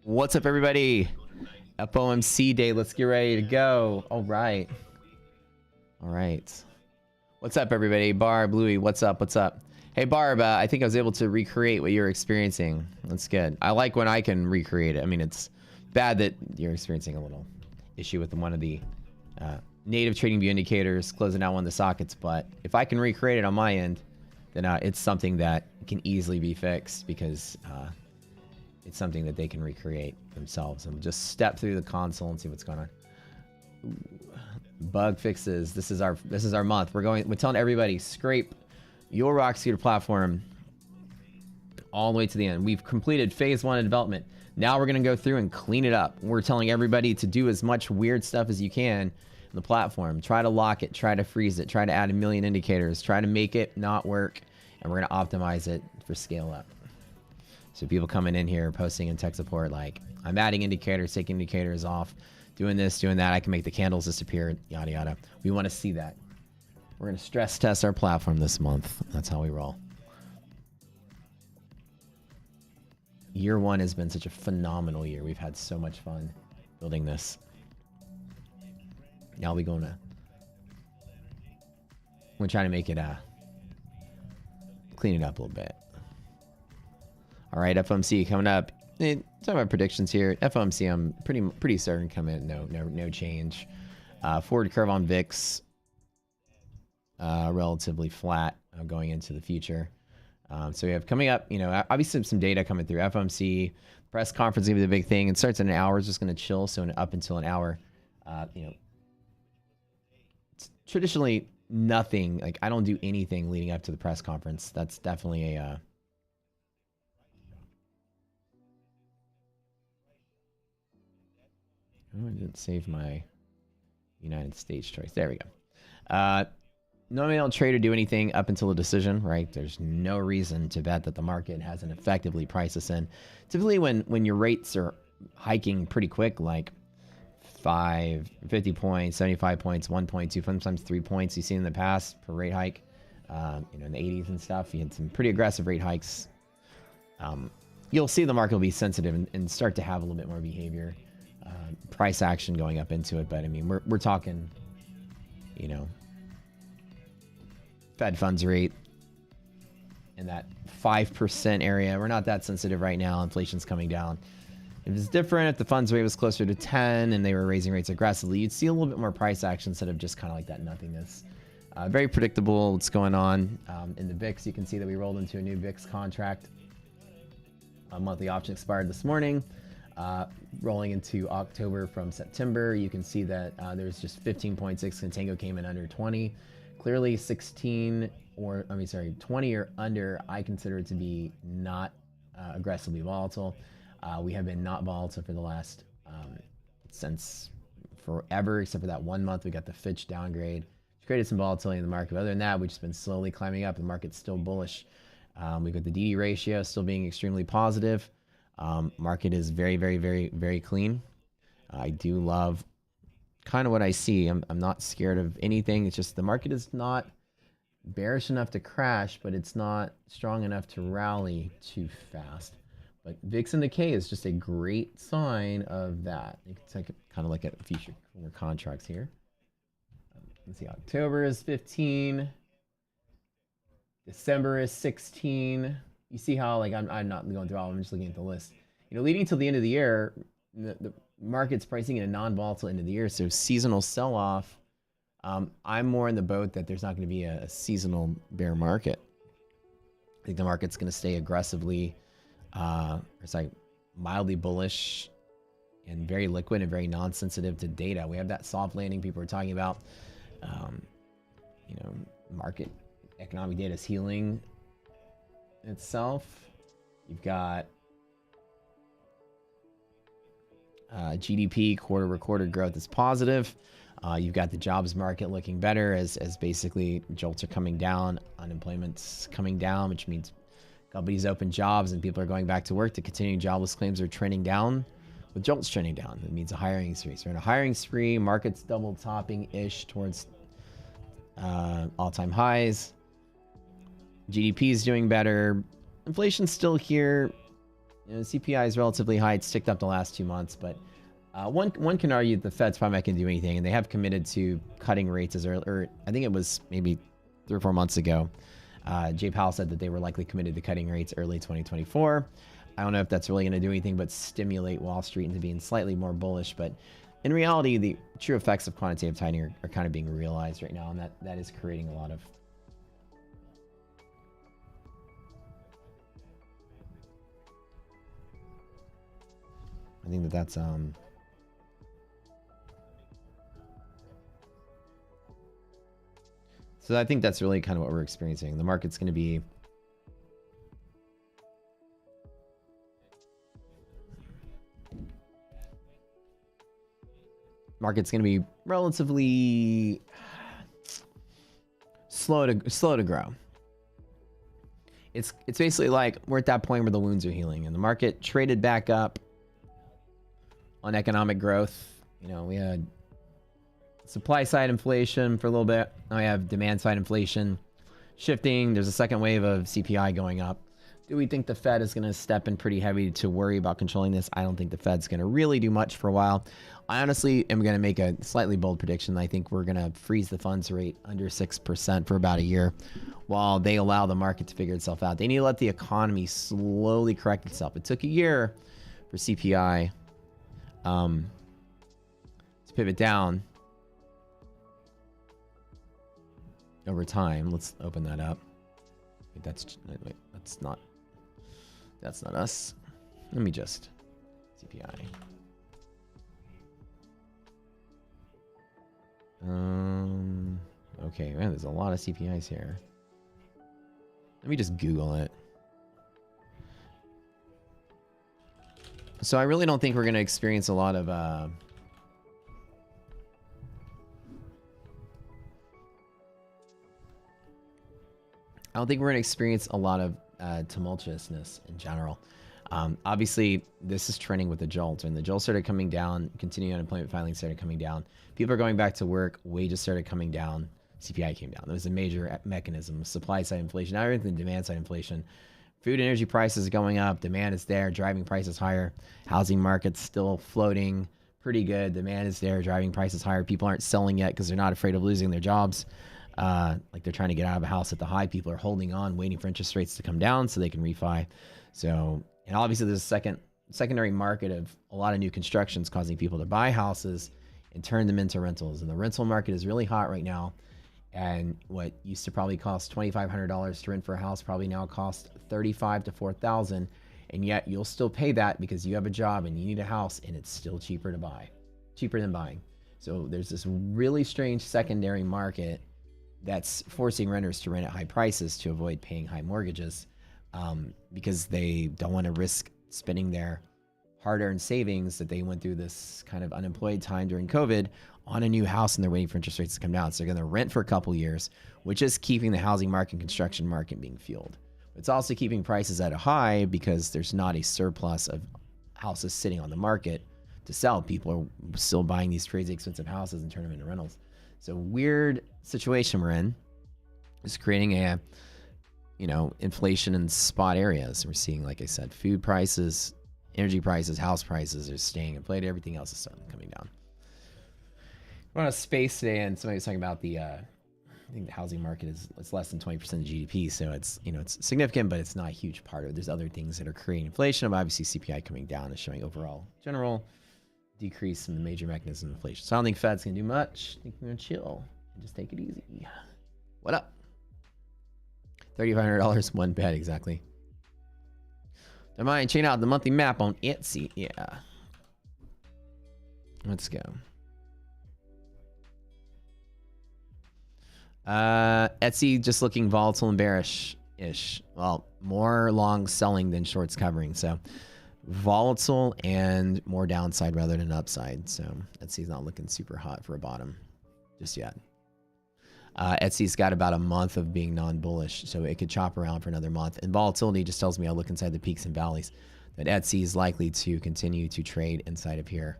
What's up, everybody? FOMC day. Let's get ready to go. All right. What's up, everybody? Barb, Louie, what's up? What's up? Hey, Barb, I think I was able to recreate what you're experiencing. That's good. I like when I can recreate it. I mean, it's bad that you're experiencing a little issue with one of the native trading view indicators closing out one of the sockets, but if I can recreate it on my end, then it's something that can easily be fixed because it's something that they can recreate themselves and just step through the console and see what's going on. Ooh. Bug fixes. This is our month. We're telling everybody, scrape your Rockscooter platform all the way to the end. We've completed phase 1 of development. Now we're going to go through and clean it up. We're telling everybody to do as much weird stuff as you can in the platform. Try to lock it, try to freeze it, try to add a million indicators, try to make it not work, and we're going to optimize it for scale up. So people coming in here posting in tech support like, I'm adding indicators, taking indicators off, doing this, doing that, I can make the candles disappear, yada yada. We want to see that. We're going to stress test our platform this month. That's how we roll. Year 1 has been such a phenomenal year. We've had so much fun building this. Now we're going to try to make it clean it up a little bit. All right, FOMC coming up. Talking about predictions here. FOMC, I'm pretty certain come in. No change. Forward curve on VIX, relatively flat going into the future. So we have coming up, obviously some data coming through. FOMC press conference is gonna be the big thing. It starts in an hour. It's just gonna chill. So up until an hour, it's traditionally nothing. Like I don't do anything leading up to the press conference. That's definitely a oh, I didn't save my United States choice. There we go. Normally I don't trade or do anything up until a decision, right? There's no reason to bet that the market hasn't effectively priced us in. Typically when your rates are hiking pretty quick, like 50 points, 75 points, 1.2, sometimes 3 points you've seen in the past per rate hike, in the 80s and stuff. You had some pretty aggressive rate hikes. You'll see the market will be sensitive and start to have a little bit more behavior. Price action going up into it, but I mean we're talking, Fed funds rate in that 5% area. We're not that sensitive right now. Inflation's coming down. If it's different, if the funds rate was closer to 10 and they were raising rates aggressively, you'd see a little bit more price action instead of just kind of like that nothingness. Very predictable what's going on. In the VIX, you can see that we rolled into a new VIX contract. A monthly option expired this morning. Rolling into October from September, you can see that there's just 15.6. Contango came in under 20. Clearly 20 or under, I consider it to be not aggressively volatile. We have been not volatile for the last, since forever, except for that 1 month. We got the Fitch downgrade, which created some volatility in the market. But other than that, we've just been slowly climbing up. The market's still bullish. We've got the DD ratio still being extremely positive. Market is very, very, very, very clean. I do love kind of what I see. I'm not scared of anything. It's just the market is not bearish enough to crash, but it's not strong enough to rally too fast. But VIX and decay is just a great sign of that. You can kind of look at future contracts here. Let's see, October is 15. December is 16. You see how I'm not going through all of them, I'm just looking at the list. Leading till the end of the year, the market's pricing in a non-volatile end of the year, so seasonal sell-off. I'm more in the boat that there's not going to be a seasonal bear market. I think the market's going to stay aggressively, mildly bullish and very liquid and very non-sensitive to data. We have that soft landing people are talking about. Market economic data is healing itself. You've got GDP quarter-over-quarter growth is positive. You've got the jobs market looking better as basically jolts are coming down, unemployment's coming down, which means companies open jobs and people are going back to work. The continuing jobless claims are trending down, with jolts trending down. It means a hiring spree. So we're in a hiring spree. Market's double topping-ish towards all-time highs. GDP is doing better. Inflation's still here. CPI is relatively high. It's ticked up the last 2 months, but one can argue that the Fed's probably not going to do anything, and they have committed to cutting rates as early, or I think it was maybe 3 or 4 months ago. Jay Powell said that they were likely committed to cutting rates early 2024. I don't know if that's really going to do anything but stimulate Wall Street into being slightly more bullish, but in reality, the true effects of quantitative tightening are kind of being realized right now, and that is creating a lot of I think that's so I think that's really kind of what we're experiencing. The market's going to be relatively slow to grow. It's basically like we're at that point where the wounds are healing, and the market traded back up on economic growth. We had supply side inflation for a little bit. Now we have demand side inflation shifting. There's a second wave of CPI going up. Do we think the Fed is going to step in pretty heavy to worry about controlling this? I don't think the Fed's going to really do much for a while. I honestly am going to make a slightly bold prediction. I think we're going to freeze the funds rate under 6% for about a year while they allow the market to figure itself out. They need to let the economy slowly correct itself. It took a year for CPI to pivot down over time. Let's open that up. Wait, that's not us. Let me just CPI. Okay, man, there's a lot of CPIs here. Let me just Google it. So I really don't think we're going to experience a lot of I don't think we're going to experience a lot of tumultuousness in general. Obviously, this is trending with the jolt. When the jolt started coming down, continuing unemployment filings started coming down. People are going back to work. Wages started coming down. CPI came down. There was a major mechanism. Supply side inflation. Now everything demand side inflation. Food and energy prices are going up. Demand is there, driving prices higher. Housing market's still floating pretty good. Demand is there, driving prices higher. People aren't selling yet because they're not afraid of losing their jobs. Like they're trying to get out of a house at the high. People are holding on, waiting for interest rates to come down so they can refi. So, and obviously there's a secondary market of a lot of new constructions causing people to buy houses and turn them into rentals. And the rental market is really hot right now. And what used to probably cost $2,500 to rent for a house probably now costs $35,000 to $4,000. And yet you'll still pay that because you have a job and you need a house, and it's still cheaper than buying. So there's this really strange secondary market that's forcing renters to rent at high prices to avoid paying high mortgages, because they don't want to risk spending their hard-earned savings that they went through this kind of unemployed time during COVID on a new house, and they're waiting for interest rates to come down. So they're going to rent for a couple years, which is keeping the housing market and construction market being fueled. It's also keeping prices at a high because there's not a surplus of houses sitting on the market to sell. People are still buying these crazy expensive houses and turn them into rentals. So weird situation we're in is creating a, inflation in spot areas. We're seeing, like I said, food prices, energy prices, house prices are staying inflated. Everything else is starting coming down. We're on a space today, and somebody was talking about I think the housing market it's less than 20% of GDP, so it's it's significant, but it's not a huge part of it. There's other things that are creating inflation. But obviously, CPI coming down is showing overall general decrease in the major mechanism of inflation. So I don't think Fed's gonna do much. I think we're gonna chill and just take it easy. What up? $3,500, one bet exactly. Don't mind checking out the monthly map on Etsy. Yeah. Let's go. Etsy just looking volatile and bearish-ish. Well, more long selling than shorts covering. So volatile and more downside rather than upside. So Etsy's not looking super hot for a bottom just yet. Etsy's got about a month of being non-bullish, so it could chop around for another month. And volatility just tells me I'll look inside the peaks and valleys, that Etsy is likely to continue to trade inside of here.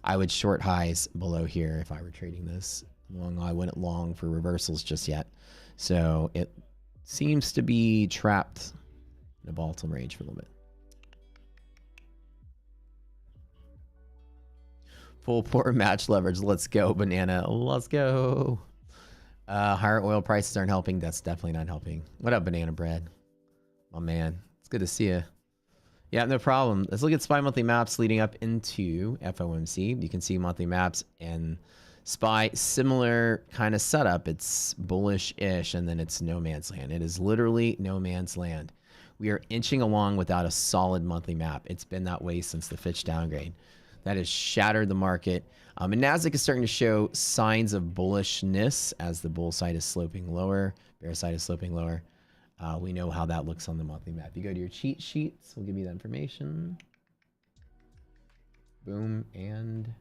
I would short highs below here if I were trading this. I wouldn't long for reversals just yet. So it seems to be trapped in a volatile range for a little bit. Full port match leverage. Let's go, banana. Let's go. Higher oil prices aren't helping. That's definitely not helping. What up, banana bread? My man. It's good to see you. Yeah, no problem. Let's look at SPY monthly maps leading up into FOMC. You can see monthly maps and SPY, similar kind of setup. It's bullish-ish, and then it's no man's land. It is literally no man's land. We are inching along without a solid monthly map. It's been that way since the Fitch downgrade. That has shattered the market. And NASDAQ is starting to show signs of bullishness as the bull side is sloping lower, bear side is sloping lower. We know how that looks on the monthly map. You go to your cheat sheets, we'll give you that information. Boom and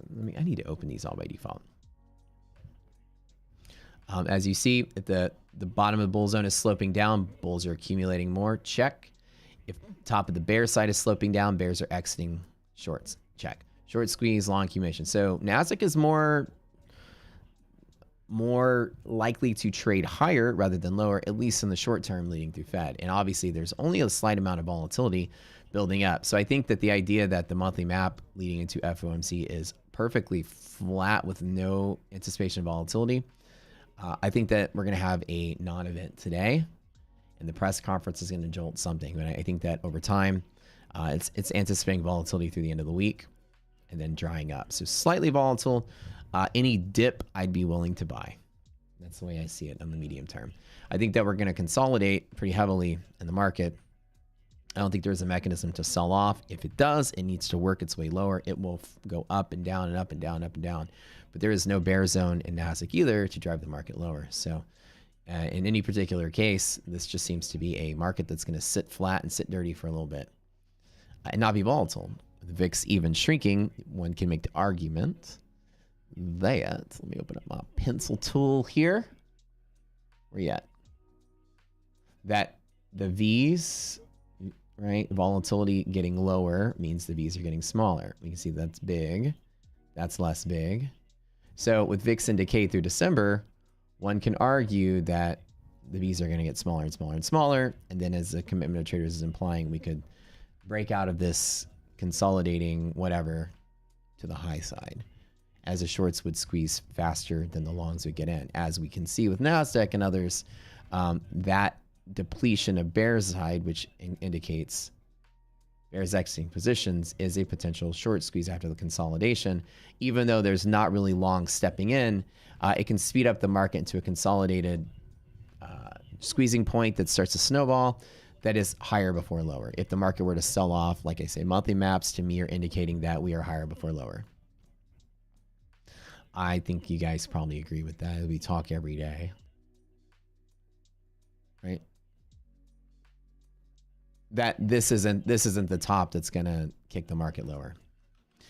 boom. I need to open these all by default. As you see, at the bottom of the bull zone is sloping down. Bulls are accumulating more. Check. If top of the bear side is sloping down, bears are exiting shorts. Check. Short squeeze, long accumulation. So NASDAQ is more likely to trade higher rather than lower, at least in the short term leading through Fed. And obviously there's only a slight amount of volatility building up. So I think that the idea that the monthly map leading into FOMC is perfectly flat with no anticipation of volatility. I think that we're going to have a non-event today, and the press conference is going to jolt something. But I think that over time, it's anticipating volatility through the end of the week and then drying up. So slightly volatile. Any dip, I'd be willing to buy. That's the way I see it on the medium term. I think that we're going to consolidate pretty heavily in the market. I don't think there's a mechanism to sell off. If it does, it needs to work its way lower. It will go up and down and up and down, up and down. But there is no bear zone in NASDAQ either to drive the market lower. So in any particular case, this just seems to be a market that's going to sit flat and sit dirty for a little bit and not be volatile. The VIX even shrinking, one can make the argument that, let me open up my pencil tool here. Where you at? That the V's, right, volatility getting lower means the V's are getting smaller. We can see that's big. That's less big. So with VIX in decay through December, one can argue that the V's are going to get smaller and smaller and smaller. And then as the commitment of traders is implying, we could break out of this consolidating whatever to the high side, as the shorts would squeeze faster than the longs would get in. As we can see with NASDAQ and others, that depletion of bear side, which indicates bears exiting positions, is a potential short squeeze after the consolidation. Even though there's not really long stepping in, it can speed up the market into a consolidated squeezing point that starts to snowball that is higher before lower. If the market were to sell off, like I say, monthly maps to me are indicating that we are higher before lower. I think you guys probably agree with that. We talk every day, right? That this isn't the top that's gonna kick the market lower.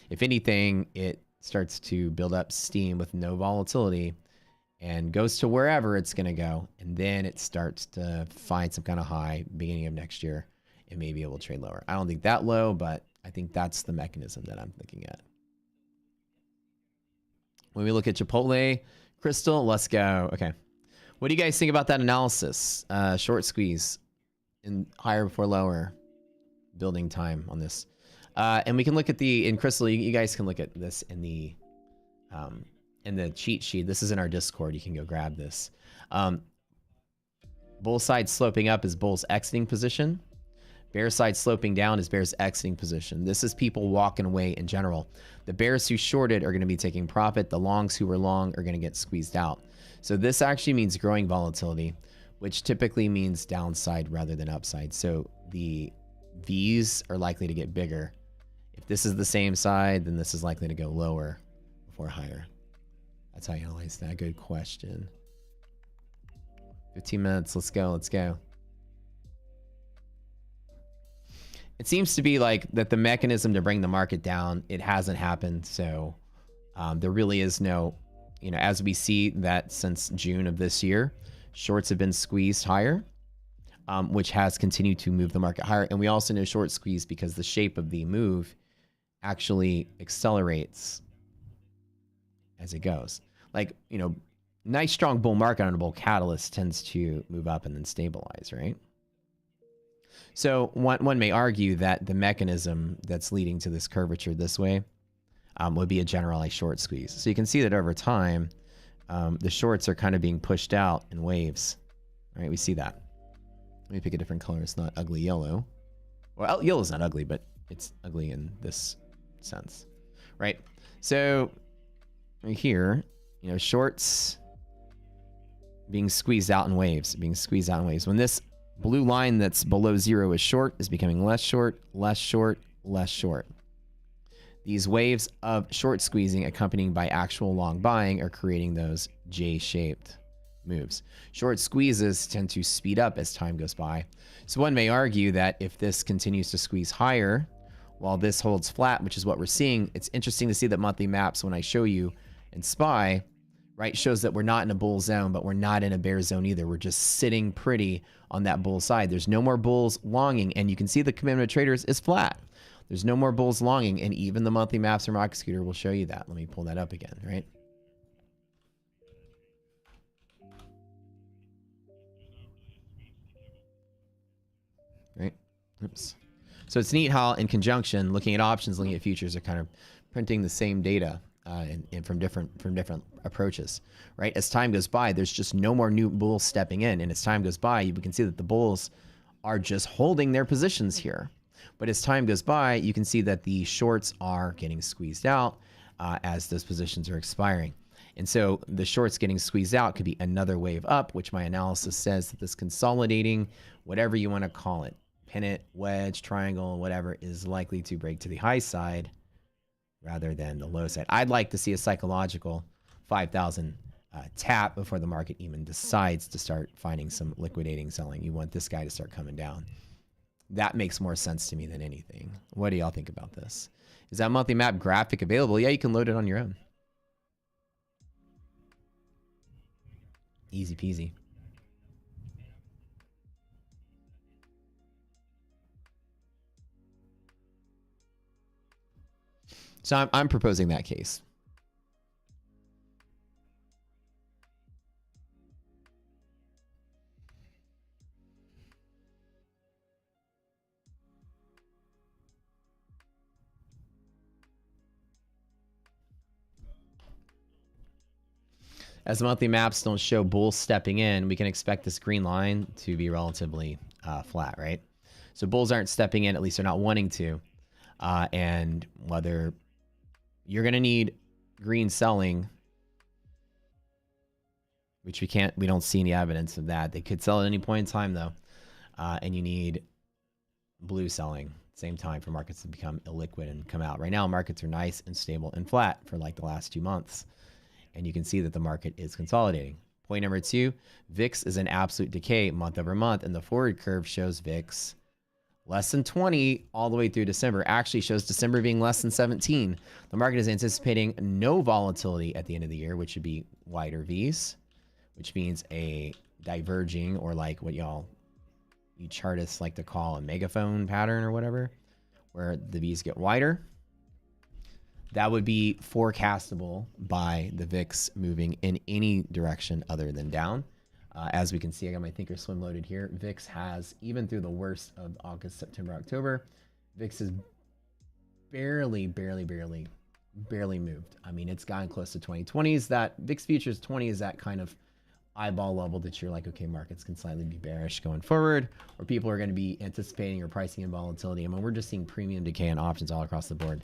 If anything, it starts to build up steam with no volatility and goes to wherever it's gonna go, and then it starts to find some kind of high beginning of next year and maybe it will trade lower. I don't think that low, but I think that's the mechanism that I'm thinking at. When we look at Chipotle, Crystal, let's go. Okay. What do you guys think about that analysis? Short squeeze and higher before lower building time on this. And we can look at in Crystal, you guys can look at this in the cheat sheet. This is in our Discord. You can go grab this. Bull side sloping up is bull's exiting position. Bear side sloping down is bear's exiting position. This is people walking away in general. The bears who shorted are going to be taking profit. The longs who were long are going to get squeezed out. So this actually means growing volatility, which typically means downside rather than upside. So the V's are likely to get bigger. If this is the same side, then this is likely to go lower before higher. That's how you analyze that. Good question. 15 minutes. Let's go. Let's go. It seems to be like that the mechanism to bring the market down, it hasn't happened. So there really is no, as we see that since June of this year, shorts have been squeezed higher, which has continued to move the market higher. And we also know short squeeze because the shape of the move actually accelerates as it goes. Like, nice strong bull market on a bull catalyst tends to move up and then stabilize, right? So one may argue that the mechanism that's leading to this curvature this way would be a generalized short squeeze. So you can see that over time, the shorts are kind of being pushed out in waves. Right? We see that. Let me pick a different color. It's not ugly yellow. Well, yellow's not ugly, but it's ugly in this sense, right? So right here, you know, shorts being squeezed out in waves, When this blue line that's below zero is short, is becoming less short, less short, less short. These waves of short squeezing accompanied by actual long buying are creating those J-shaped moves. Short squeezes tend to speed up as time goes by. So one may argue that if this continues to squeeze higher while this holds flat, which is what we're seeing, it's interesting to see that monthly maps, when I show you in SPY, right, shows that we're not in a bull zone, but we're not in a bear zone either. We're just sitting pretty on that bull side. There's no more bulls longing, and you can see the commitment of traders is flat. There's no more bulls longing, and even the monthly maps from Rocket Scooter will show you that. Let me pull that up again, right? Right? Oops. So it's neat how, in conjunction, looking at options, looking at futures, are kind of printing the same data and from different approaches, right? As time goes by, there's just no more new bulls stepping in, and as time goes by, you can see that the bulls are just holding their positions here. But as time goes by, you can see that the shorts are getting squeezed out as those positions are expiring. And so the shorts getting squeezed out could be another wave up, which my analysis says that this consolidating, whatever you want to call it, pennant, wedge, triangle, whatever, is likely to break to the high side rather than the low side. I'd like to see a psychological 5,000 tap before the market even decides to start finding some liquidating selling. You want this guy to start coming down. That makes more sense to me than anything. What do y'all think about this? Is that monthly map graphic available? Yeah, you can load it on your own. Easy peasy. So I'm proposing that case. As the monthly maps don't show bulls stepping in, we can expect this green line to be relatively flat, right? So bulls aren't stepping in, at least they're not wanting to. And whether you're going to need green selling, which we don't see any evidence of that. They could sell at any point in time, though. And you need blue selling, same time, for markets to become illiquid and come out. Right now, markets are nice and stable and flat for like the last 2 months. And you can see that the market is consolidating. Point number 2, VIX is in absolute decay month over month, and the forward curve shows VIX less than 20 all the way through December. Actually shows December being less than 17. The market is anticipating no volatility at the end of the year, which would be wider Vs, which means a diverging, or like what you chartists like to call a megaphone pattern or whatever, where the Vs get wider. That would be forecastable by the VIX moving in any direction other than down. As we can see, I got my Thinkorswim loaded here. VIX has, even through the worst of August, September, October, VIX has barely moved. I mean, it's gotten close to 2020s. That VIX futures 20 is that kind of eyeball level that you're like, okay, markets can slightly be bearish going forward, or people are going to be anticipating or pricing in volatility. I mean, we're just seeing premium decay in options all across the board.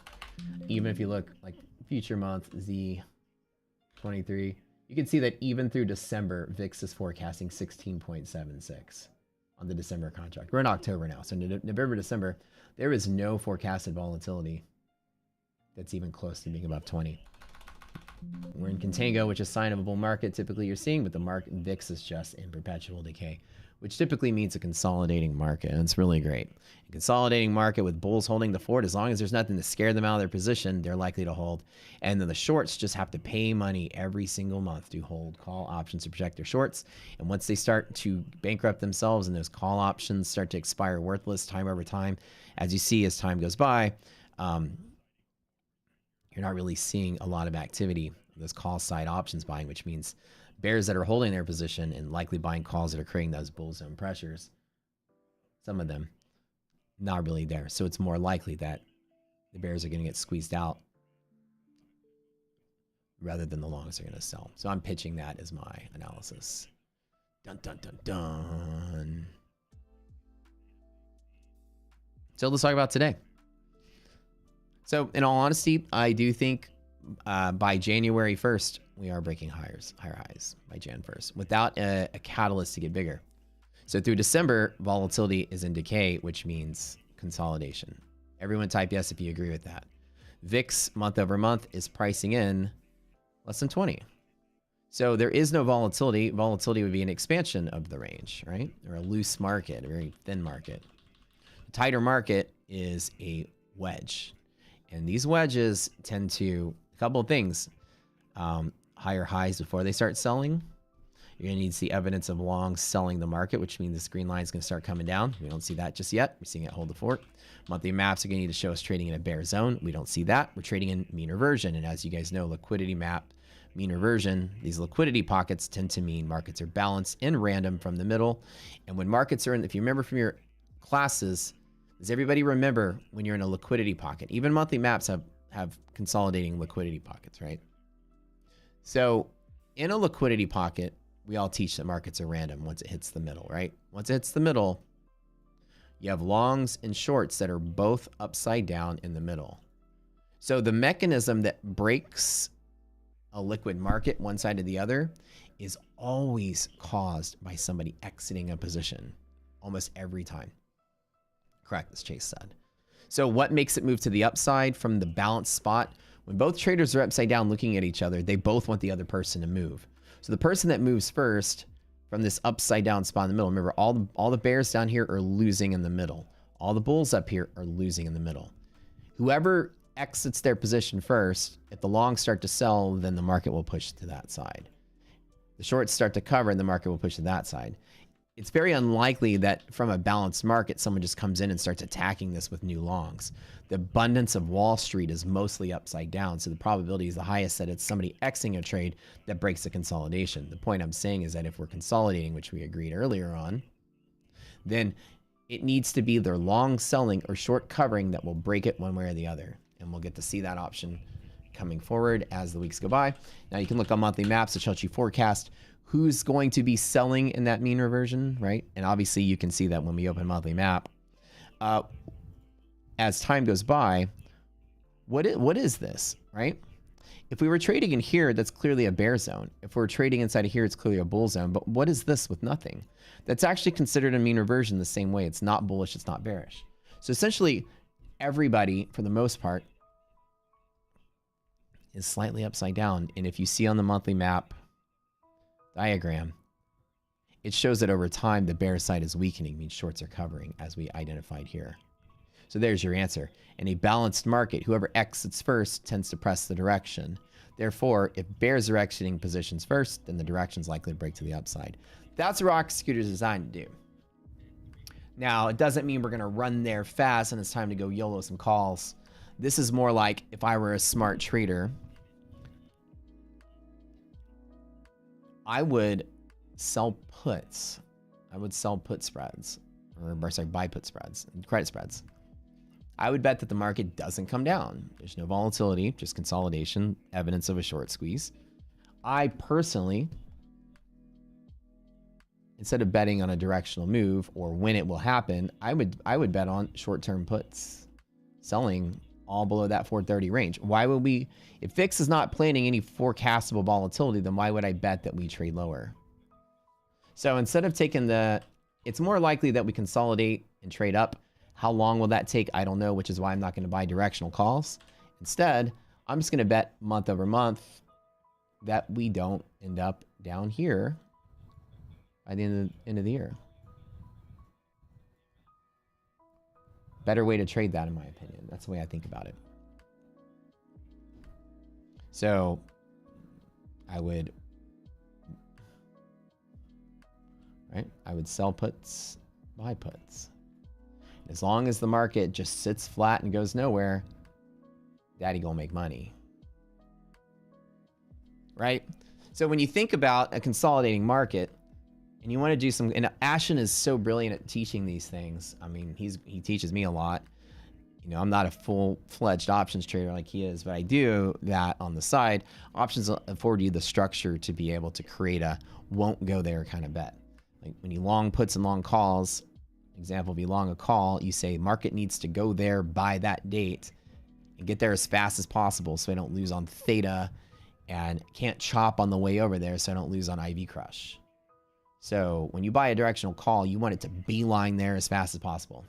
Even if you look like future month Z23, you can see that even through December, VIX is forecasting 16.76 on the December contract. We're in October now, so November, December, there is no forecasted volatility that's even close to being above 20. We're in contango, which is a sign of a bull market. Typically, you're seeing, but the market VIX is just in perpetual decay, which typically means a consolidating market, and it's really great. A consolidating market with bulls holding the fort, as long as there's nothing to scare them out of their position, they're likely to hold. And then the shorts just have to pay money every single month to hold call options to protect their shorts. And once they start to bankrupt themselves and those call options start to expire worthless time over time, as you see as time goes by, you're not really seeing a lot of activity, those call side options buying, which means bears that are holding their position and likely buying calls that are creating those bull zone pressures, some of them not really there. So it's more likely that the bears are going to get squeezed out rather than the longs are going to sell. So I'm pitching that as my analysis. Dun, dun, dun, dun. So let's talk about today. So in all honesty, I do think by January 1st, we are breaking higher highs by Jan 1st without a catalyst to get bigger. So through December, volatility is in decay, which means consolidation. Everyone type yes if you agree with that. VIX month over month is pricing in less than 20. So there is no volatility. Volatility would be an expansion of the range, right? Or a loose market, a very thin market. A tighter market is a wedge. And these wedges tend to, a couple of things, higher highs before they start selling. You're going to need to see evidence of longs selling the market, which means this green line is going to start coming down. We don't see that just yet. We're seeing it hold the fort. Monthly maps are going to need to show us trading in a bear zone. We don't see that. We're trading in mean reversion. And as you guys know, liquidity map, mean reversion, these liquidity pockets tend to mean markets are balanced and random from the middle. And when markets are in, if you remember from your classes, does everybody remember when you're in a liquidity pocket? Even monthly maps have consolidating liquidity pockets, right? So in a liquidity pocket, we all teach that markets are random once it hits the middle, right? Once it hits the middle, you have longs and shorts that are both upside down in the middle. So the mechanism that breaks a liquid market one side or the other is always caused by somebody exiting a position almost every time. Correct, as Chase said. So what makes it move to the upside from the balanced spot? When both traders are upside down looking at each other, they both want the other person to move. So the person that moves first from this upside down spot in the middle, remember all the bears down here are losing in the middle. All the bulls up here are losing in the middle. Whoever exits their position first, if the longs start to sell, then the market will push to that side. The shorts start to cover and the market will push to that side. It's very unlikely that from a balanced market, someone just comes in and starts attacking this with new longs. The abundance of Wall Street is mostly upside down, so the probability is the highest that it's somebody exiting a trade that breaks the consolidation. The point I'm saying is that if we're consolidating, which we agreed earlier on, then it needs to be either long selling or short covering that will break it one way or the other. And we'll get to see that option coming forward as the weeks go by. Now you can look on monthly maps to help you forecast who's going to be selling in that mean reversion, right? And obviously you can see that when we open monthly map. As time goes by, what is this, right? If we were trading in here, that's clearly a bear zone. If we're trading inside of here, it's clearly a bull zone. But what is this with nothing? That's actually considered a mean reversion the same way. It's not bullish, it's not bearish. So essentially, everybody, for the most part, is slightly upside down. And if you see on the monthly map diagram, it shows that over time, the bear side is weakening, means shorts are covering, as we identified here. So there's your answer. In a balanced market, whoever exits first tends to press the direction. Therefore, if bears are exiting positions first, then the direction's likely to break to the upside. That's what Rock Scooter is designed to do. Now, it doesn't mean we're going to run there fast and it's time to go YOLO some calls. This is more like if I were a smart trader, I would sell puts. I would sell put spreads, or sorry, buy put spreads, credit spreads. I would bet that the market doesn't come down. There's no volatility, just consolidation, evidence of a short squeeze. I personally, instead of betting on a directional move or when it will happen, I would bet on short-term puts, selling all below that 430 range. Why would we, if VIX is not planning any forecastable volatility, then why would I bet that we trade lower? So instead of taking it's more likely that we consolidate and trade up. How long will that take? I don't know, which is why I'm not going to buy directional calls. Instead, I'm just going to bet month over month that we don't end up down here by the end of the year. Better way to trade that, in my opinion. That's the way I think about it. So I would sell puts, buy puts. As long as the market just sits flat and goes nowhere, daddy gonna make money. Right? So when you think about a consolidating market and you want to do and Ashen is so brilliant at teaching these things. I mean, he teaches me a lot. You know, I'm not a full-fledged options trader like he is, but I do that on the side. Options afford you the structure to be able to create a won't go there kind of bet. Like when you long puts and long calls, example, if you long a call, you say market needs to go there by that date and get there as fast as possible so I don't lose on theta and can't chop on the way over there so I don't lose on IV crush. So when you buy a directional call, you want it to beeline there as fast as possible.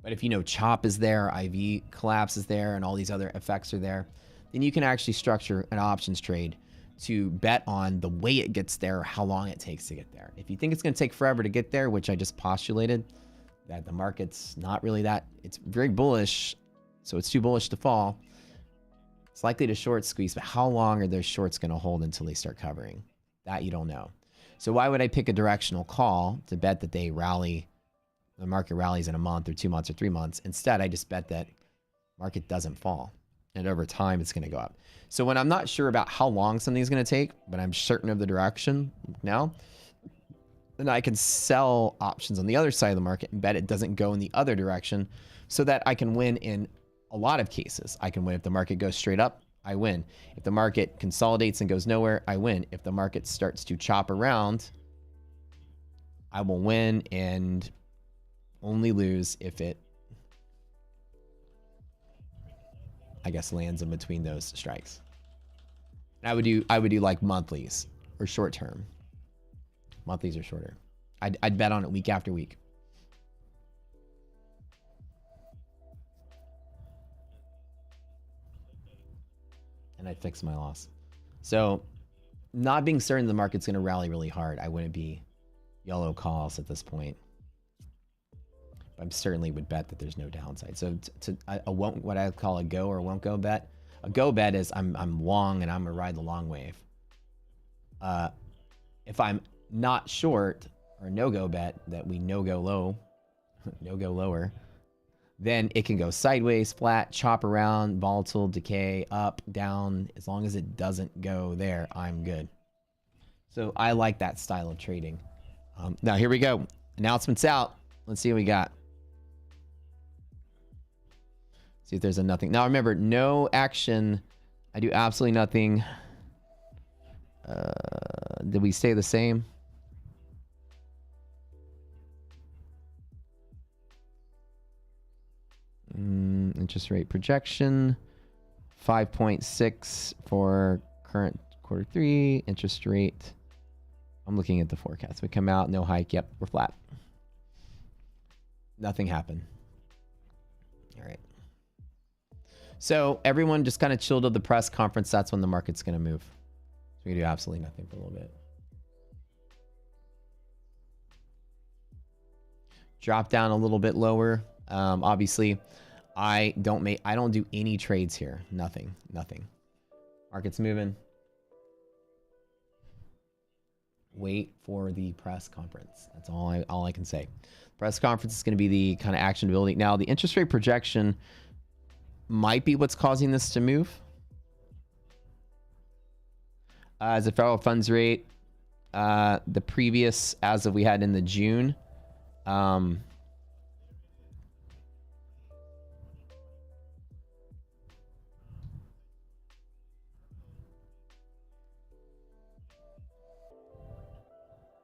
But if you know chop is there, IV collapse is there, and all these other effects are there, then you can actually structure an options trade to bet on the way it gets there, how long it takes to get there. If you think it's going to take forever to get there, which I just postulated, that the market's not really that, it's very bullish, so it's too bullish to fall. It's likely to short squeeze, but how long are those shorts going to hold until they start covering? That you don't know. So why would I pick a directional call to bet that they rally, the market rallies in a month or 2 months or 3 months? Instead, I just bet that market doesn't fall, and over time it's going to go up. So when I'm not sure about how long something's going to take, but I'm certain of the direction now, then I can sell options on the other side of the market and bet it doesn't go in the other direction so that I can win in a lot of cases. I can win if the market goes straight up, I win. If the market consolidates and goes nowhere, I win. If the market starts to chop around, I will win and only lose if it, I guess, lands in between those strikes. And I would do like monthlies or short term. Monthlies or shorter. I'd bet on it week after week. And I'd fix my loss. So not being certain the market's going to rally really hard, I wouldn't be yellow calls at this point. I certainly would bet that there's no downside. So what I call a go or won't go bet. A go bet is I'm long and I'm gonna ride the long wave. If I'm not short, or no go bet that we no go low, no go lower, then it can go sideways, flat, chop around, volatile, decay, up, down. As long as it doesn't go there, I'm good. So I like that style of trading. Now here we go. Announcements out. Let's see what we got. See if there's a nothing. Now remember, no action. I do absolutely nothing. Did we stay the same? Interest rate projection. 5.6 for current Q3. Interest rate. I'm looking at the forecast. We come out, no hike. Yep, we're flat. Nothing happened. All right. So everyone just kind of chilled at the press conference. That's when the market's going to move. So we can do absolutely nothing for a little bit. Drop down a little bit lower. Obviously, I don't do any trades here. Nothing. Market's moving. Wait for the press conference. That's all I can say. Press conference is going to be the kind of action building. Now, the interest rate projection might be what's causing this to move. As a federal funds rate, the previous, as of we had in the June,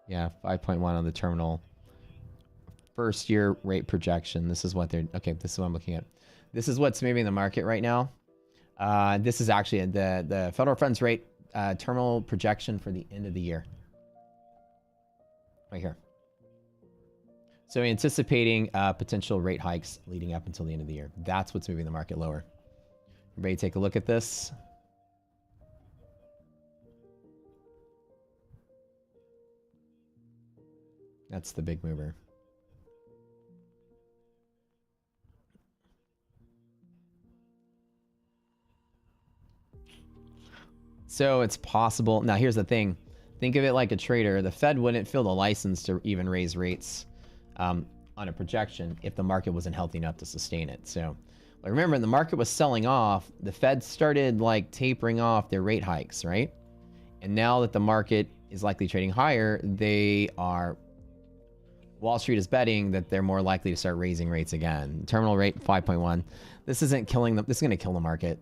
yeah, 5.1 on the terminal. First year rate projection. This is what they're, okay, this is what I'm looking at. This is what's moving the market right now. This is actually the federal funds rate terminal projection for the end of the year. Right here. So anticipating potential rate hikes leading up until the end of the year. That's what's moving the market lower. Everybody take a look at this. That's the big mover. So it's possible. Now, here's the thing. Think of it like a trader. The Fed wouldn't feel the license to even raise rates on a projection if the market wasn't healthy enough to sustain it. So remember, the market was selling off. The Fed started like tapering off their rate hikes, right? And now that the market is likely trading higher, they are Wall Street is betting that they're more likely to start raising rates again. Terminal rate 5.1. This isn't killing them. This is going to kill the market.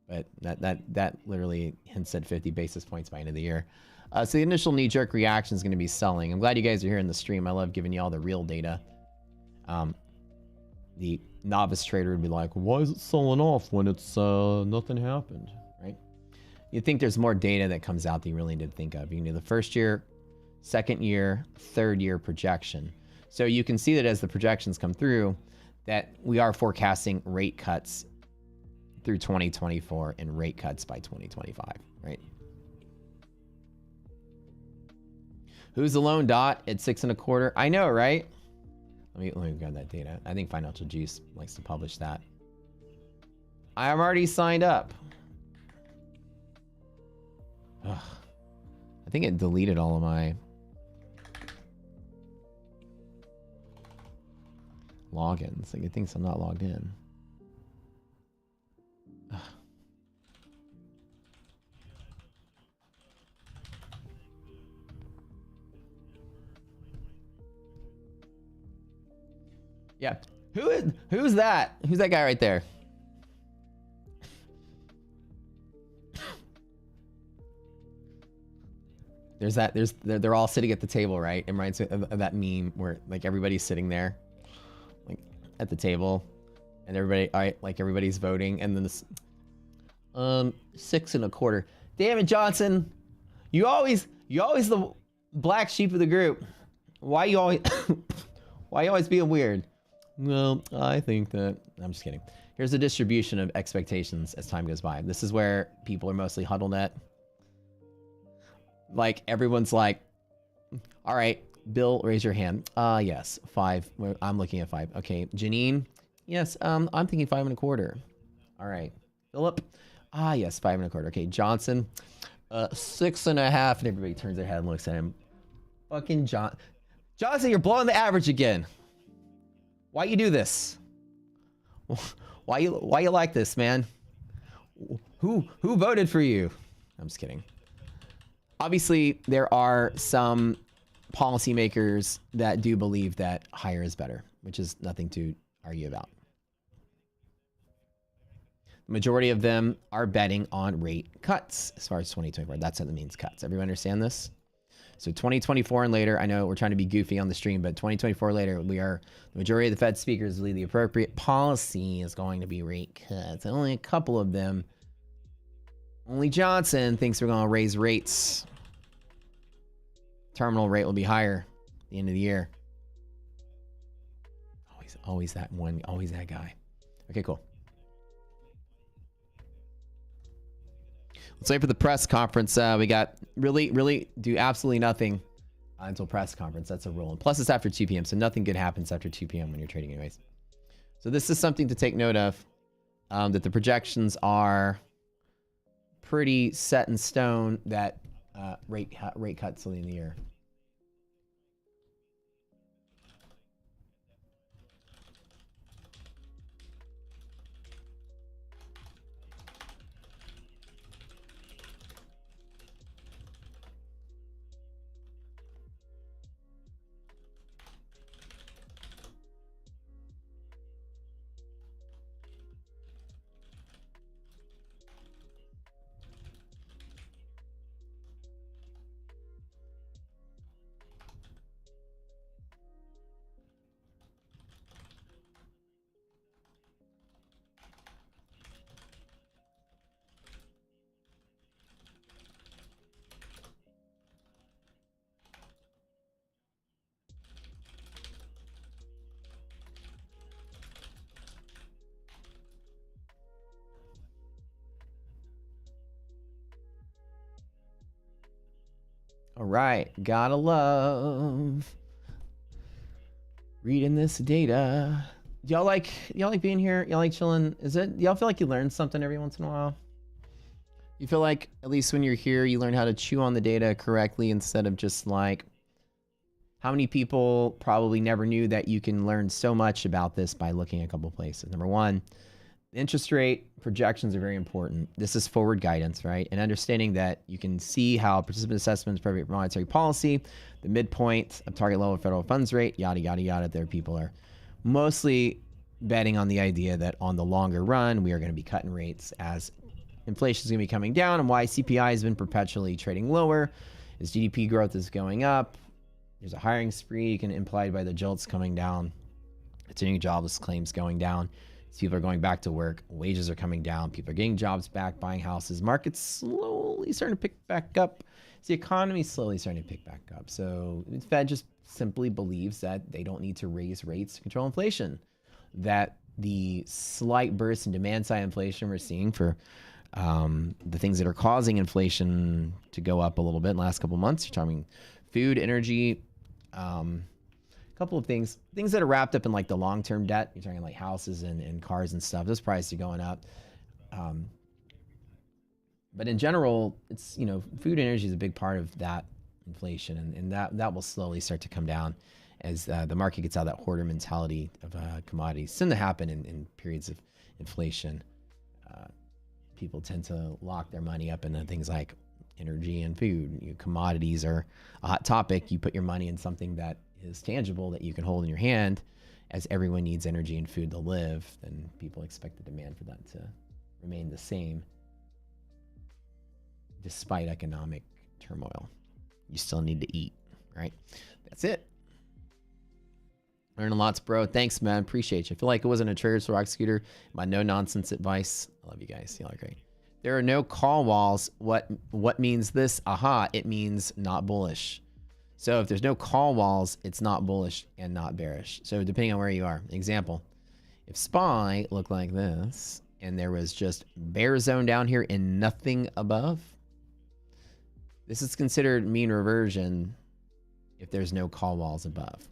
But that literally hints at 50 basis points by end of the year. So the initial knee-jerk reaction is going to be selling. I'm glad you guys are here in the stream. I love giving you all the real data. The novice trader would be like, why is it selling off when it's nothing happened, right? You think there's more data that comes out that you really need to think of. You can do the first year, second year, third year projection. So you can see that as the projections come through, that we are forecasting rate cuts through 2024 and rate cuts by 2025, right? Who's the lone dot at 6.25? I know, right? Let me grab that data. I think Financial Juice likes to publish that. I'm already signed up. Ugh. I think it deleted all of my logins. Like it thinks I'm not logged in. Ugh. Yeah. Who's that? Who's that guy right there? They're all sitting at the table, right? It reminds me of that meme where like everybody's sitting there, like at the table, and everybody's voting, and then this 6.25. Damn it, Johnson! You always the black sheep of the group. Why you always being weird? Well, I think that I'm just kidding. Here's the distribution of expectations as time goes by. This is where people are mostly huddled at. Like everyone's like, all right, Bill, raise your hand. Yes, 5. I'm looking at 5. Okay, Janine. Yes, I'm thinking 5.25. All right, Philip. Yes, 5.25. Okay, Johnson. 6.5. And everybody turns their head and looks at him. Fucking Johnson, you're blowing the average again. Why you do this? Why you like this, man? Who voted for you? I'm just kidding. Obviously, there are some policymakers that do believe that higher is better, which is nothing to argue about. The majority of them are betting on rate cuts as far as 2024. That's what it means, cuts. Everyone understand this? So 2024 and later, I know we're trying to be goofy on the stream, but 2024 later, the majority of the Fed speakers believe the appropriate policy is going to be rate cuts. Only a couple of them. Only Johnson thinks we're going to raise rates. Terminal rate will be higher at the end of the year. Always that one, always that guy. Okay, cool. Let's wait for the press conference. We got really do absolutely nothing until press conference. That's a rule. And plus, it's after 2 p.m., so nothing good happens after 2 p.m. when you're trading anyways. So this is something to take note of, that the projections are pretty set in stone that rate cuts till the end of the year. All right, gotta love reading this data. Y'all like being here? Y'all like chilling? Y'all feel like you learn something every once in a while? You feel like at least when you're here, you learn how to chew on the data correctly instead of just like, how many people probably never knew that you can learn so much about this by looking at a couple places? Number one, Interest rate projections are very important. This is forward guidance, right? And understanding that you can see how participant assessments, private monetary policy, the midpoint of target level federal funds rate, yada, yada, yada. There, people are mostly betting on the idea that on the longer run, we are going to be cutting rates as inflation is going to be coming down, and why CPI has been perpetually trading lower as GDP growth is going up. There's a hiring spree implied by the JOLTS coming down, continuing jobless claims going down. People are going back to work. Wages are coming down. People are getting jobs back, buying houses. Markets slowly starting to pick back up. The economy slowly starting to pick back up. So the Fed just simply believes that they don't need to raise rates to control inflation. That the slight burst in demand side inflation we're seeing for the things that are causing inflation to go up a little bit in the last couple of months. You're talking food, energy, couple of things that are wrapped up in like the long-term debt. You're talking like houses and cars and stuff. Those prices are going up. But in general, it's, you know, food and energy is a big part of that inflation, and that will slowly start to come down as the market gets out of that hoarder mentality of commodities. It's tend to happen in periods of inflation. People tend to lock their money up into things like energy and food. Commodities are a hot topic. You put your money in something that is tangible that you can hold in your hand. As everyone needs energy and food to live, then people expect the demand for that to remain the same despite economic turmoil. You still need to eat, right? That's it. Learning lots, bro. Thanks, man. Appreciate you. I feel like it wasn't a Trader Rock Scooter. My no-nonsense advice. I love you guys. Y'all are great. There are no call walls. What means this? Aha, it means not bullish. So if there's no call walls, it's not bullish and not bearish. So depending on where you are. Example, if SPY looked like this and there was just bear zone down here and nothing above, this is considered mean reversion if there's no call walls above.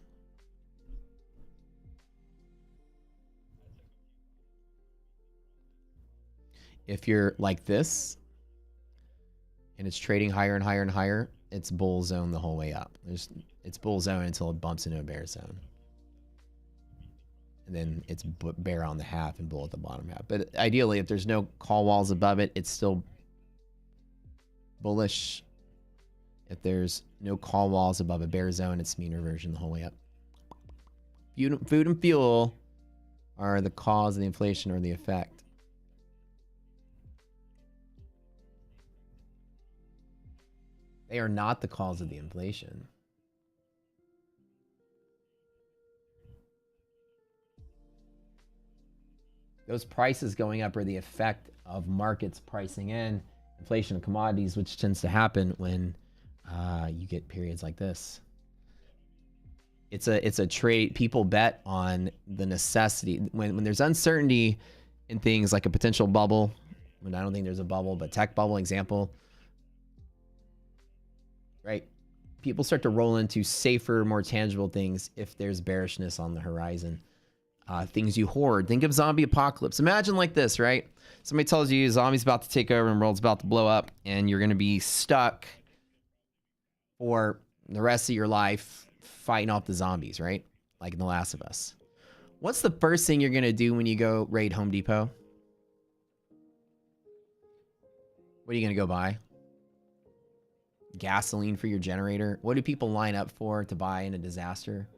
If you're like this and it's trading higher and higher and higher, it's bull zone the whole way up. It's bull zone until it bumps into a bear zone. And then it's bear on the half and bull at the bottom half. But ideally, if there's no call walls above it, it's still bullish. If there's no call walls above a bear zone, it's mean reversion the whole way up. Food and fuel are the cause of the inflation or the effect. They are not the cause of the inflation. Those prices going up are the effect of markets pricing in inflation of commodities, which tends to happen when you get periods like this. It's a trade. People bet on the necessity. When there's uncertainty in things like a potential bubble, when I don't think there's a bubble, but tech bubble example, right? People start to roll into safer, more tangible things if there's bearishness on the horizon. Things you hoard. Think of zombie apocalypse. Imagine like this, right? Somebody tells you zombie's about to take over and the world's about to blow up and you're going to be stuck for the rest of your life fighting off the zombies, right? Like in The Last of Us. What's the first thing you're going to do when you go raid Home Depot? What are you going to go buy? Gasoline for your generator. What do people line up for to buy in a disaster?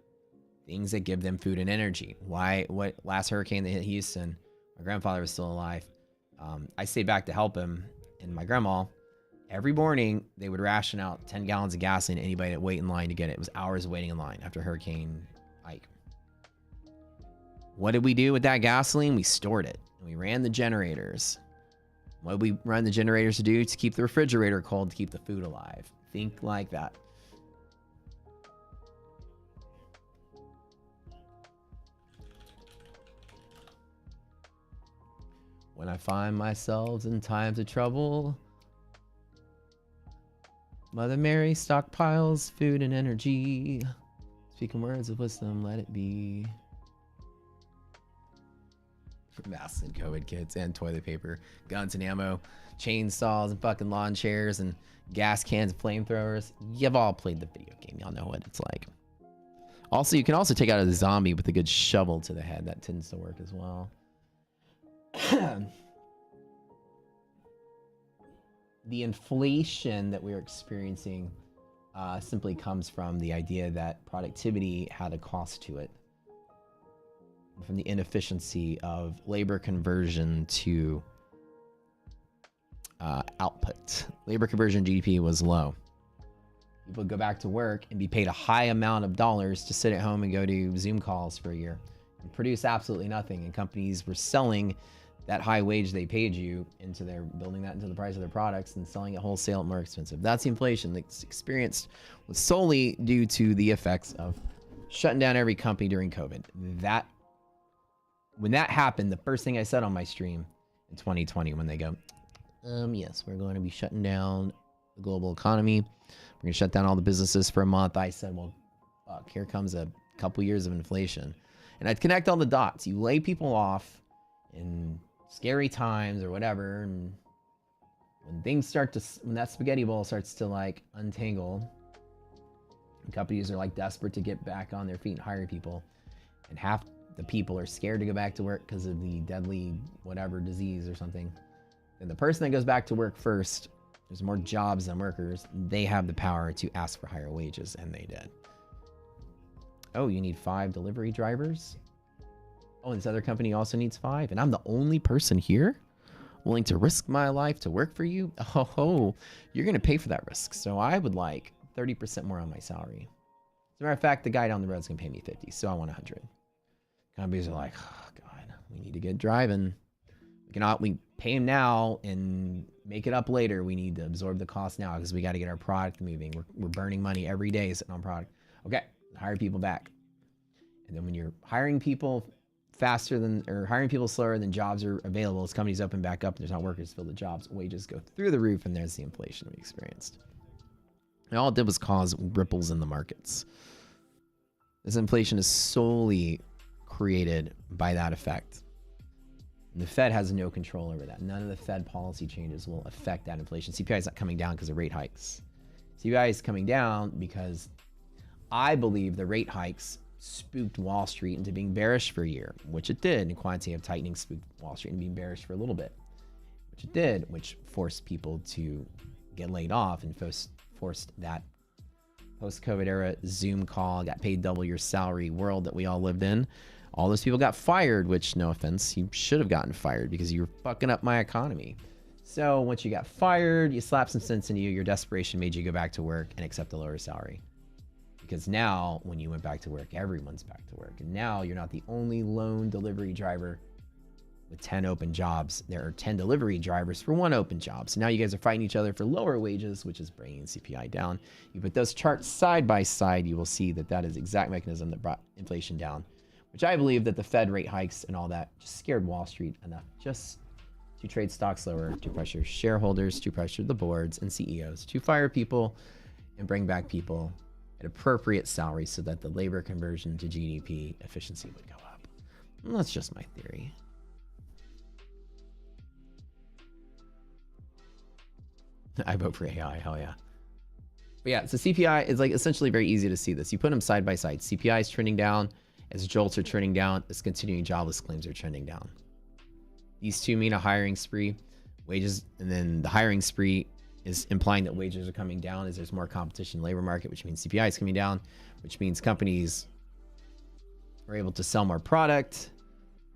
Things that give them food and energy. What last hurricane that hit Houston, my grandfather was still alive. I stayed back to help him, and my grandma, every morning they would ration out 10 gallons of gasoline to anybody that wait in line to get it. It was hours waiting in line after Hurricane Ike. What did we do with that gasoline? We stored it and we ran the generators. What did we run the generators to do? To keep the refrigerator cold, to keep the food alive. Think like that. When I find myself in times of trouble, Mother Mary stockpiles food and energy. Speaking words of wisdom, let it be. Masks and COVID kits and toilet paper, guns and ammo, chainsaws and fucking lawn chairs and gas cans and flamethrowers. You've all played the video game. Y'all know what it's like. Also, you can also take out a zombie with a good shovel to the head. That tends to work as well. The inflation that we're experiencing simply comes from the idea that productivity had a cost to it, from the inefficiency of labor conversion to output. Labor conversion GDP was low. People would go back to work and be paid a high amount of dollars to sit at home and go to Zoom calls for a year and produce absolutely nothing. And companies were selling that high wage they paid you into their, building that into the price of their products and selling it wholesale at more expensive. That's the inflation that's experienced, was solely due to the effects of shutting down every company during COVID. When that happened, the first thing I said on my stream in 2020, when they go, yes, we're going to be shutting down the global economy. We're going to shut down all the businesses for a month. I said, well, fuck, here comes a couple years of inflation. And I'd connect all the dots. You lay people off in scary times or whatever, and when things start to, when that spaghetti bowl starts to like untangle, and companies are like desperate to get back on their feet and hire people, and half the people are scared to go back to work because of the deadly whatever disease or something, then the person that goes back to work first, there's more jobs than workers, they have the power to ask for higher wages, and they did. Oh, you need 5 delivery drivers? Oh, and this other company also needs 5, and I'm the only person here willing to risk my life to work for you? Oh, you're going to pay for that risk. So I would like 30% more on my salary. As a matter of fact, the guy down the road is going to pay me 50, so I want 100. Companies are like, oh, God, we need to get driving. We pay him now and make it up later. We need to absorb the cost now because we got to get our product moving. We're burning money every day sitting on product. Okay, hire people back. And then when you're hiring people faster than, or hiring people slower than jobs are available, as companies open back up and there's not workers to fill the jobs, wages go through the roof, and there's the inflation we experienced. And all it did was cause ripples in the markets. This inflation is solely created by that effect. And the Fed has no control over that. None of the Fed policy changes will affect that inflation. CPI is not coming down because of rate hikes. CPI is coming down because I believe the rate hikes spooked Wall Street into being bearish for a year, which it did. And quantitative tightening spooked Wall Street into being bearish for a little bit, which it did, which forced people to get laid off and forced that post-COVID era Zoom call, got paid double your salary world that we all lived in. All those people got fired, which, no offense, you should have gotten fired because you were fucking up my economy. So once you got fired, you slapped some sense into you, your desperation made you go back to work and accept a lower salary. Because now, when you went back to work, everyone's back to work. And now you're not the only lone delivery driver with 10 open jobs. There are 10 delivery drivers for 1 open job. So now you guys are fighting each other for lower wages, which is bringing CPI down. You put those charts side by side, you will see that that is the exact mechanism that brought inflation down, which I believe that the Fed rate hikes and all that just scared Wall Street enough just to trade stocks lower, to pressure shareholders, to pressure the boards and CEOs, to fire people and bring back people at appropriate salaries so that the labor conversion to GDP efficiency would go up. And that's just my theory. I vote for AI, hell yeah. But yeah, so CPI is like essentially very easy to see this. You put them side by side. CPI is trending down. As jolts are trending down, as continuing jobless claims are trending down. These two mean a hiring spree, wages, and then the hiring spree is implying that wages are coming down as there's more competition in the labor market, which means CPI is coming down, which means companies are able to sell more product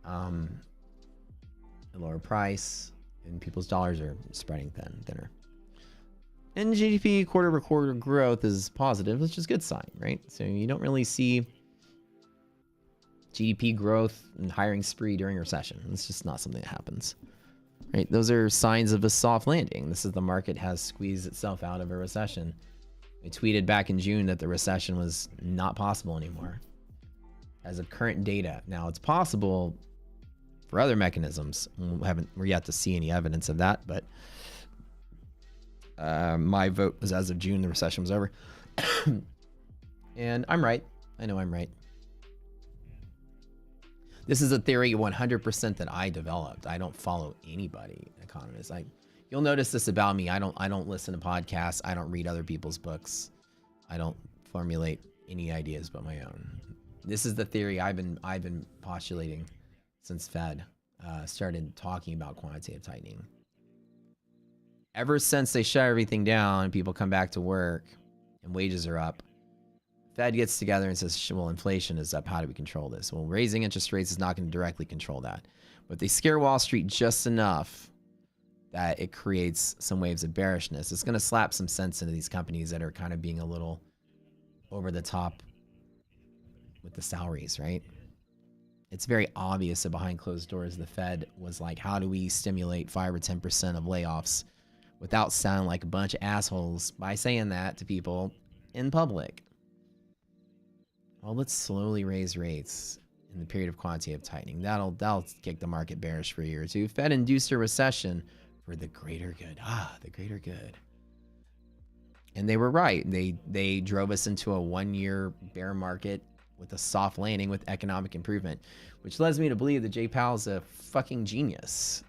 at a lower price, and people's dollars are spreading thinner. And GDP quarter-over-quarter growth is positive, which is a good sign, right? So you don't really see GDP growth and hiring spree during a recession. It's just not something that happens, right? Those are signs of a soft landing. This is the market has squeezed itself out of a recession. I tweeted back in June that the recession was not possible anymore. As of current data, now it's possible for other mechanisms. We're yet to see any evidence of that, but my vote was as of June, the recession was over. And I'm right. I know I'm right. This is a theory 100% that I developed. I don't follow anybody, economists. You'll notice this about me. I don't listen to podcasts. I don't read other people's books. I don't formulate any ideas but my own. This is the theory I've been postulating since Fed. started talking about quantitative tightening. Ever since they shut everything down, people come back to work and wages are up. Fed gets together and says, well, inflation is up. How do we control this? Well, raising interest rates is not going to directly control that. But they scare Wall Street just enough that it creates some waves of bearishness. It's going to slap some sense into these companies that are kind of being a little over the top with the salaries, right? It's very obvious that behind closed doors, the Fed was like, how do we stimulate 5 or 10% of layoffs without sounding like a bunch of assholes by saying that to people in public? Well, let's slowly raise rates in the period of quantitative tightening. That'll kick the market bearish for a year or two. Fed induced a recession for the greater good. The greater good. And they were right. They drove us into a 1-year bear market with a soft landing with economic improvement, which leads me to believe that Jay Powell's a fucking genius.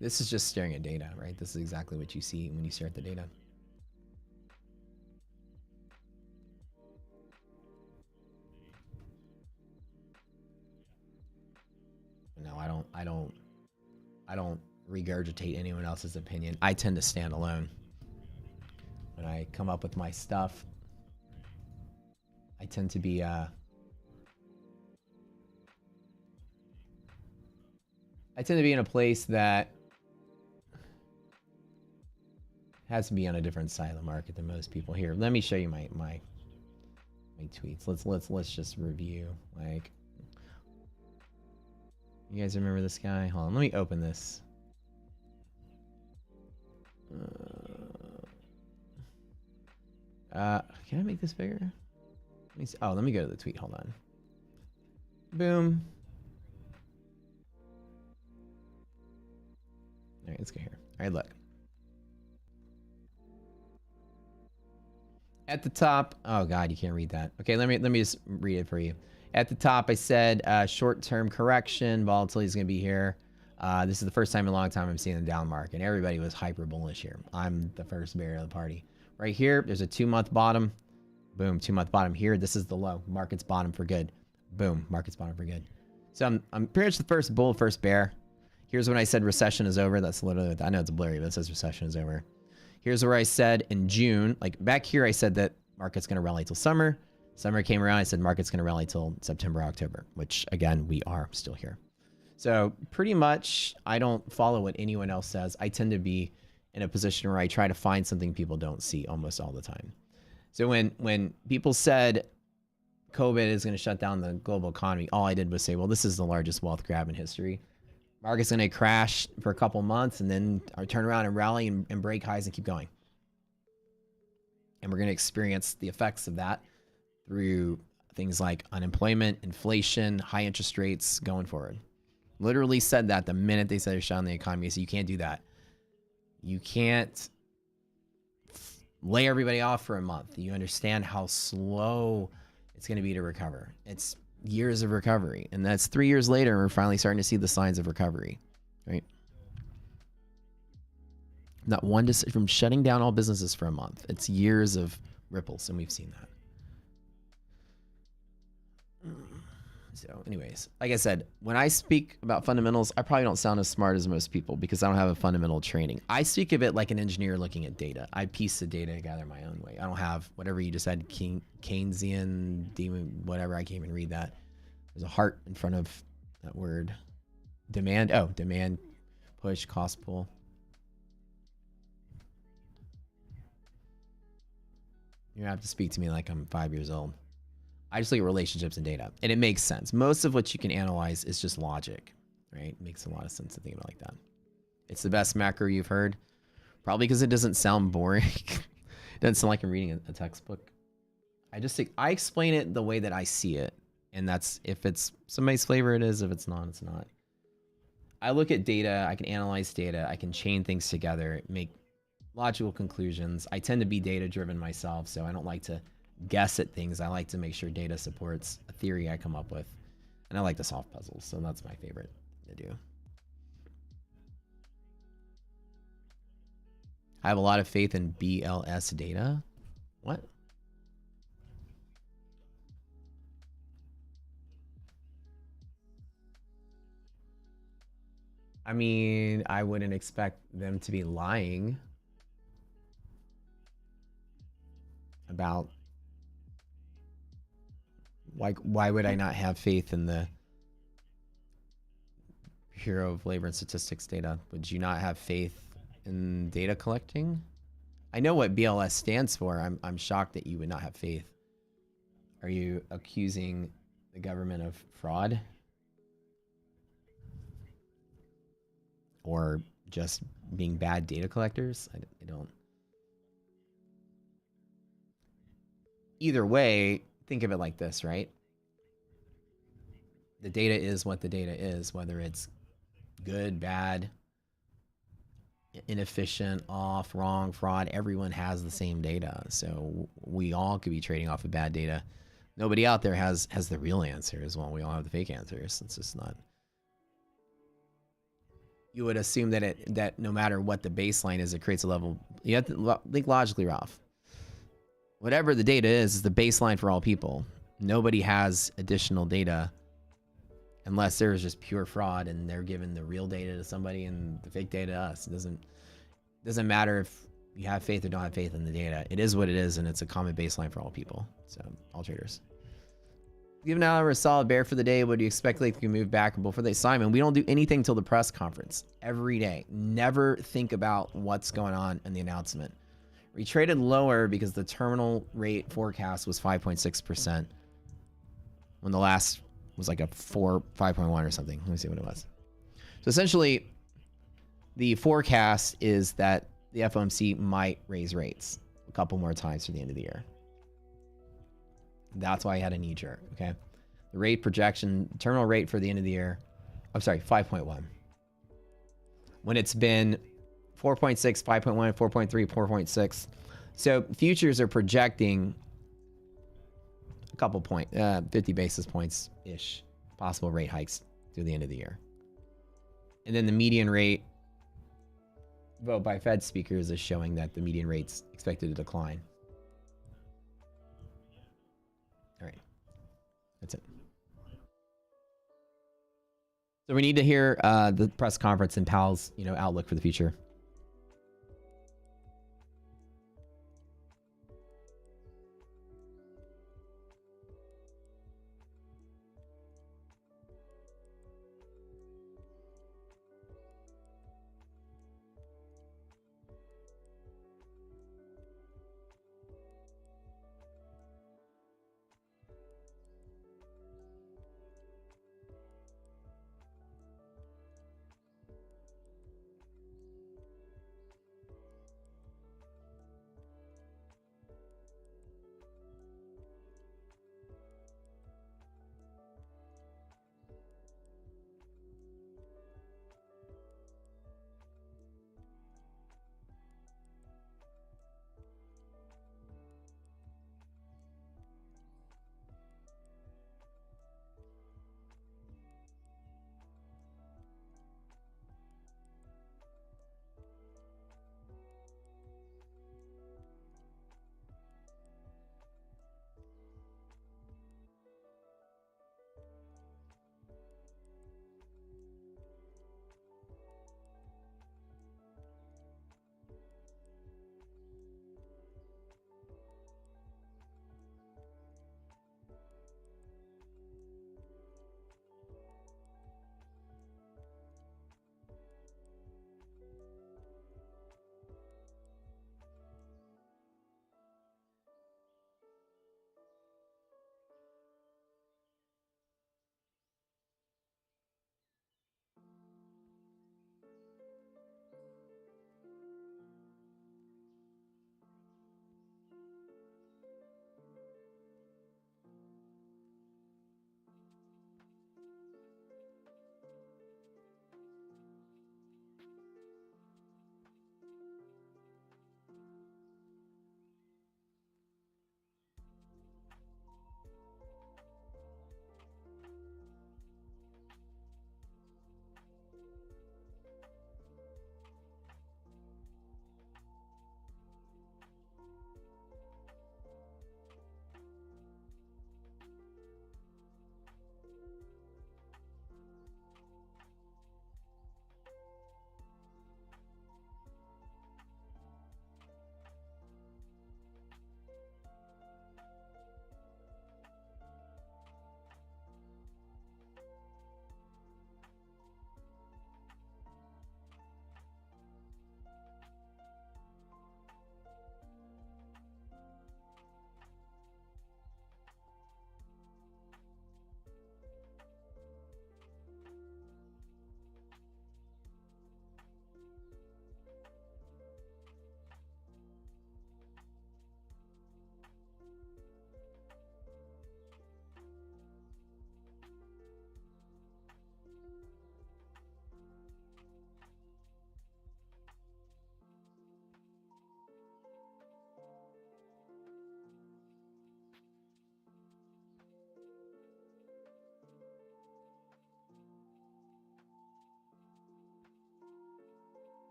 This is just staring at data, right? This is exactly what you see when you stare at the data. No, I don't regurgitate anyone else's opinion. I tend to stand alone. When I come up with my stuff, I tend to be in a place that has to be on a different side of the market than most people here. Let me show you my tweets. Let's just review. Like, you guys remember this guy? Hold on, let me open this. Can I make this bigger? Let me see. Oh, let me go to the tweet. Hold on. Boom. All right, let's go here. All right, look. At the top, oh God, you can't read that. Okay, let me just read it for you. At the top, I said short-term correction, volatility is going to be here. This is the first time in a long time I'm seeing the down market. Everybody was hyper bullish here. I'm the first bear of the party. Right here, there's a 2-month bottom. Boom, 2-month bottom here. This is the low. Market's bottom for good. Boom, market's bottom for good. So I'm pretty much the first bull, first bear. Here's when I said recession is over. That's literally, I know it's blurry, but it says recession is over. Here's where I said in June, like back here, I said that market's going to rally till summer. Summer came around, I said market's going to rally till September, October, which again, we are still here. So pretty much, I don't follow what anyone else says. I tend to be in a position where I try to find something people don't see almost all the time. So when people said COVID is going to shut down the global economy, all I did was say, well, this is the largest wealth grab in history. Market's going to crash for a couple months and then turn around and rally and break highs and keep going. And we're going to experience the effects of that through things like unemployment, inflation, high interest rates going forward. Literally said that the minute they said they're shutting the economy. So you can't do that. You can't lay everybody off for a month. You understand how slow it's going to be to recover. It's years of recovery. And that's 3 years later, and we're finally starting to see the signs of recovery, right? Not one decision from shutting down all businesses for a month. It's years of ripples, and we've seen that. So anyways, like I said, when I speak about fundamentals, I probably don't sound as smart as most people because I don't have a fundamental training. I speak of it like an engineer looking at data. I piece the data together my own way. I don't have whatever you just said, Keynesian, demon, whatever. I can't even read that. There's a heart in front of that word. Demand. Oh, demand, push, cost pull. You have to speak to me like I'm 5 years old. I just look at relationships and data, and it makes sense. Most of what you can analyze is just logic, right? It makes a lot of sense to think about it like that. It's the best macro you've heard, probably because it doesn't sound boring. It doesn't sound like I'm reading a textbook. I explain it the way that I see it, and that's if it's somebody's flavor, it is. If it's not, it's not. I look at data. I can analyze data. I can chain things together, make logical conclusions. I tend to be data-driven myself, so I don't like to guess at things. I like to make sure data supports a theory I come up with. And I like to solve puzzles, so that's my favorite to do. I have a lot of faith in BLS data. What? I mean, I wouldn't expect them to be lying about, like, why would I not have faith in the Bureau of Labor and Statistics data? Would you not have faith in data collecting? I know what BLS stands for. I'm shocked that you would not have faith. Are you accusing the government of fraud? Or just being bad data collectors? I don't. Either way, think of it like this, right? The data is what the data is, whether it's good, bad, inefficient, off, wrong, fraud. Everyone has the same data. So we all could be trading off of bad data. Nobody out there has the real answers. Well, we all have the fake answers. It's just not. You would assume that no matter what the baseline is, it creates a level. You have to think logically, Ralph. Whatever the data is the baseline for all people. Nobody has additional data unless there's just pure fraud and they're giving the real data to somebody and the fake data to us. It doesn't matter if you have faith or don't have faith in the data. It is what it is, and it's a common baseline for all people. So all traders. Given now we're a solid bear for the day, would you expect like to move back before they Simon? We don't do anything till the press conference every day. Never think about what's going on in the announcement. We traded lower because the terminal rate forecast was 5.6% when the last was like a 5.1 or something. Let me see what it was. So essentially, the forecast is that the FOMC might raise rates a couple more times for the end of the year. That's why I had a knee jerk, okay? The rate projection, terminal rate for the end of the year, I'm sorry, 5.1. When it's been 4.6, 5.1, 4.3, 4.6. So futures are projecting a couple 50 basis points-ish possible rate hikes through the end of the year. And then the median rate vote by Fed speakers is showing that the median rate's expected to decline. All right. That's it. So we need to hear the press conference and Powell's, outlook for the future.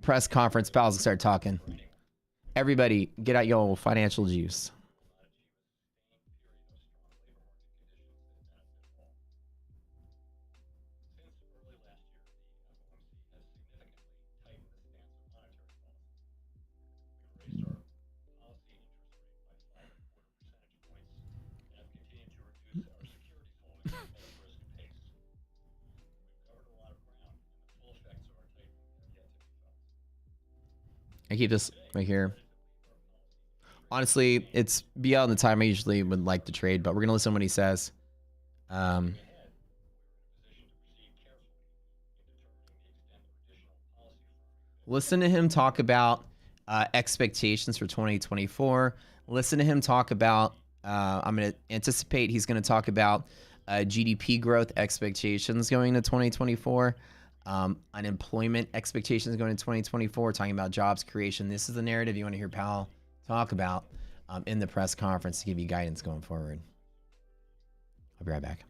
press conference, Powell's gonna start talking. Everybody, get out your financial juice. I keep this right here. Honestly, it's beyond the time I usually would like to trade, but we're going to listen to what he says. Listen to him talk about expectations for 2024. Listen to him talk about, I'm going to anticipate he's going to talk about GDP growth expectations going into 2024. Unemployment expectations going into 2024, talking about jobs creation. This is the narrative you want to hear Powell talk about in the press conference to give you guidance going forward. I'll be right back.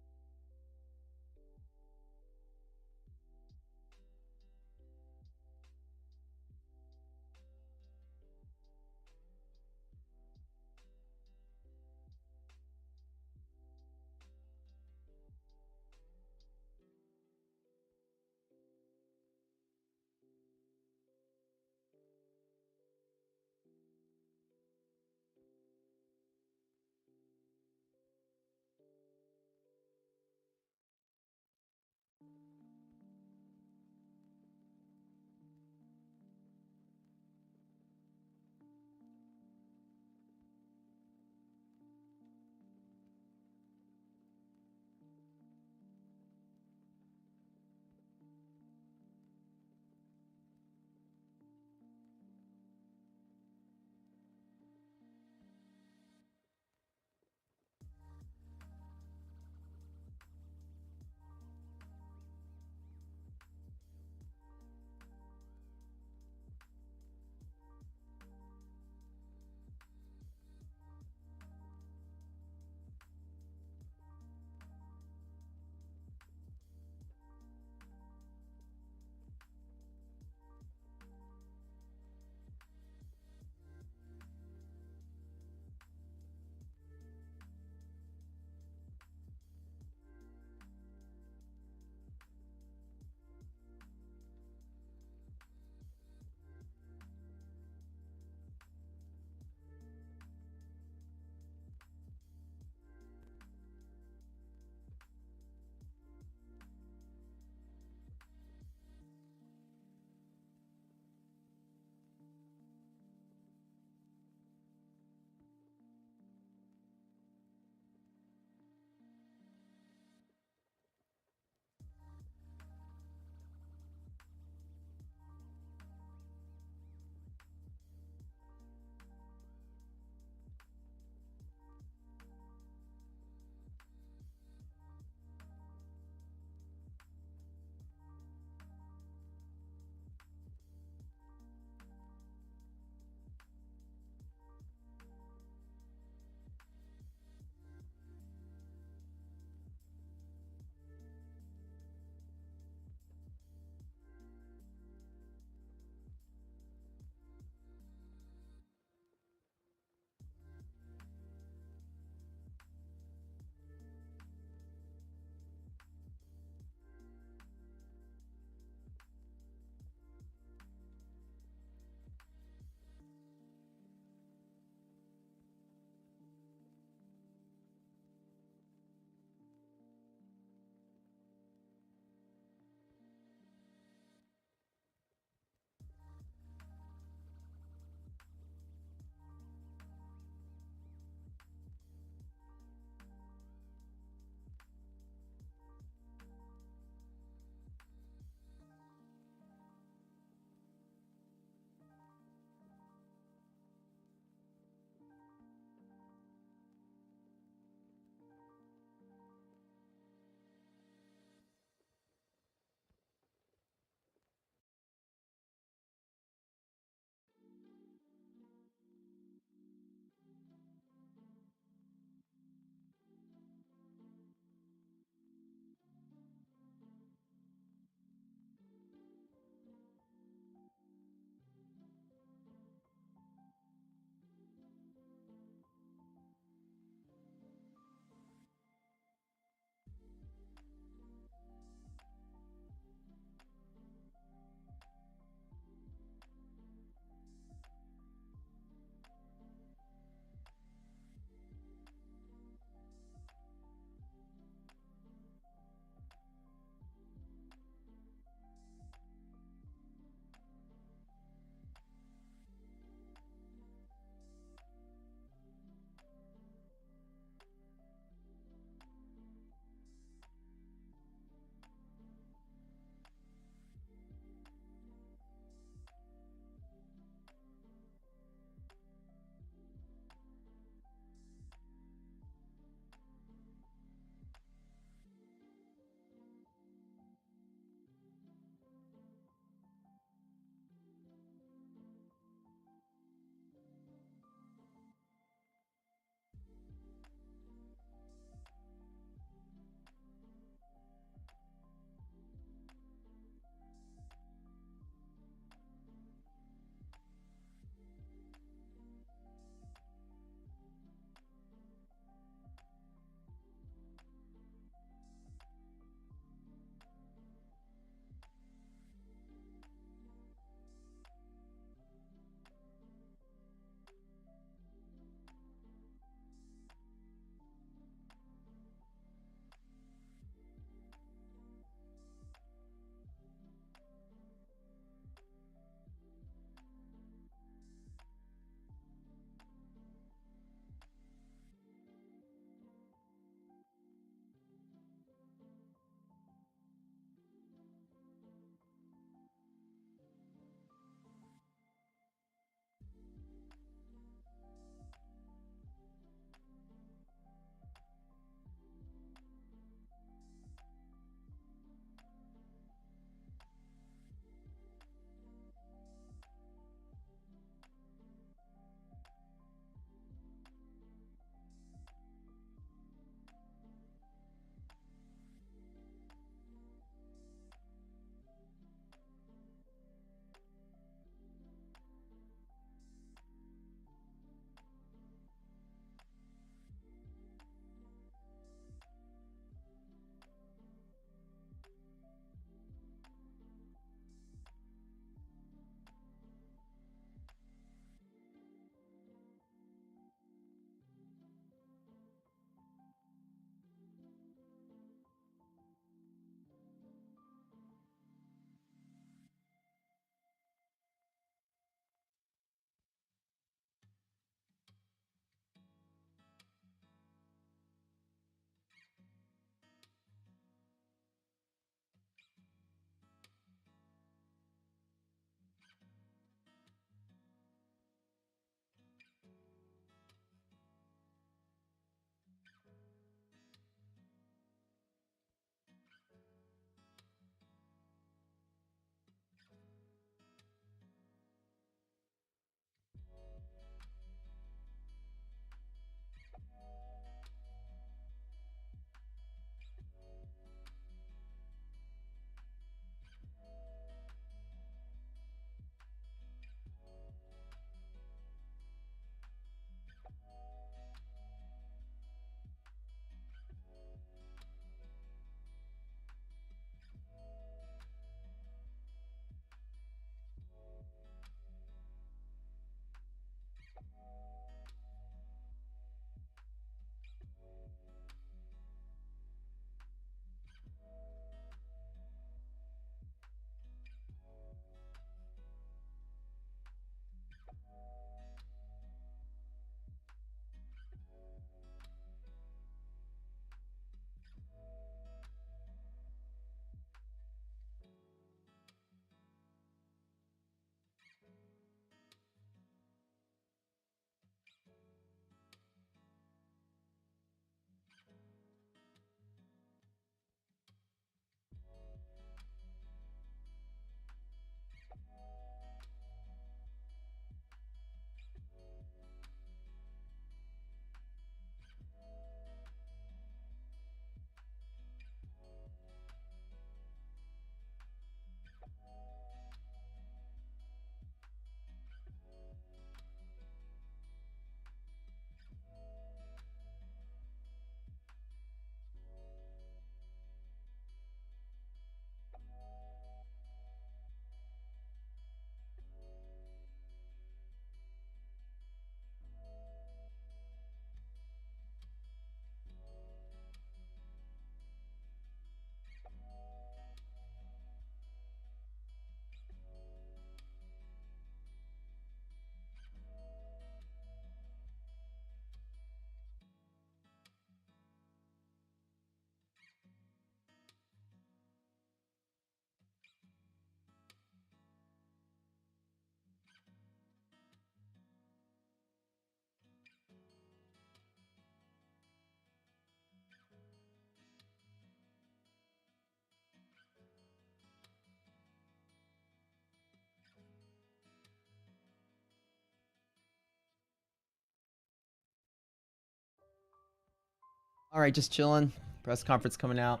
All right, just chilling. Press conference coming out.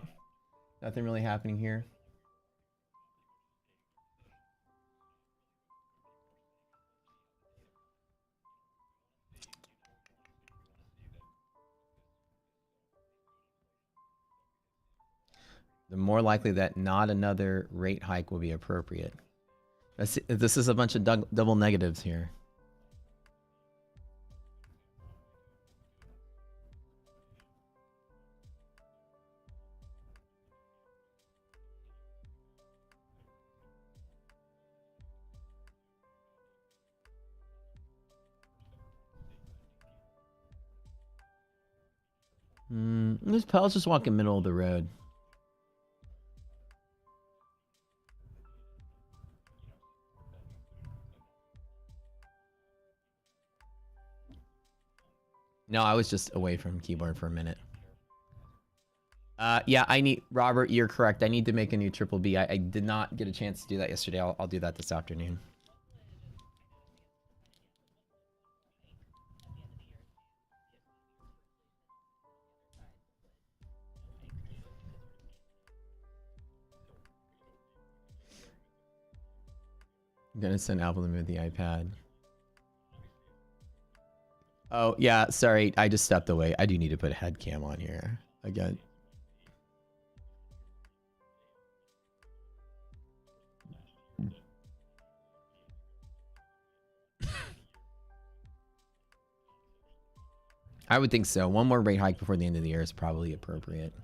Nothing really happening here. The more likely that not another rate hike will be appropriate. This is a bunch of double negatives here. This Powell's just walking middle of the road. No, I was just away from keyboard for a minute. Yeah, Robert, you're correct. I need to make a new triple B. I did not get a chance to do that yesterday. I'll do that this afternoon. I'm gonna send Apple to move the iPad. Oh, yeah, sorry. I just stepped away. I do need to put a head cam on here again. I would think so. One more rate hike before the end of the year is probably appropriate.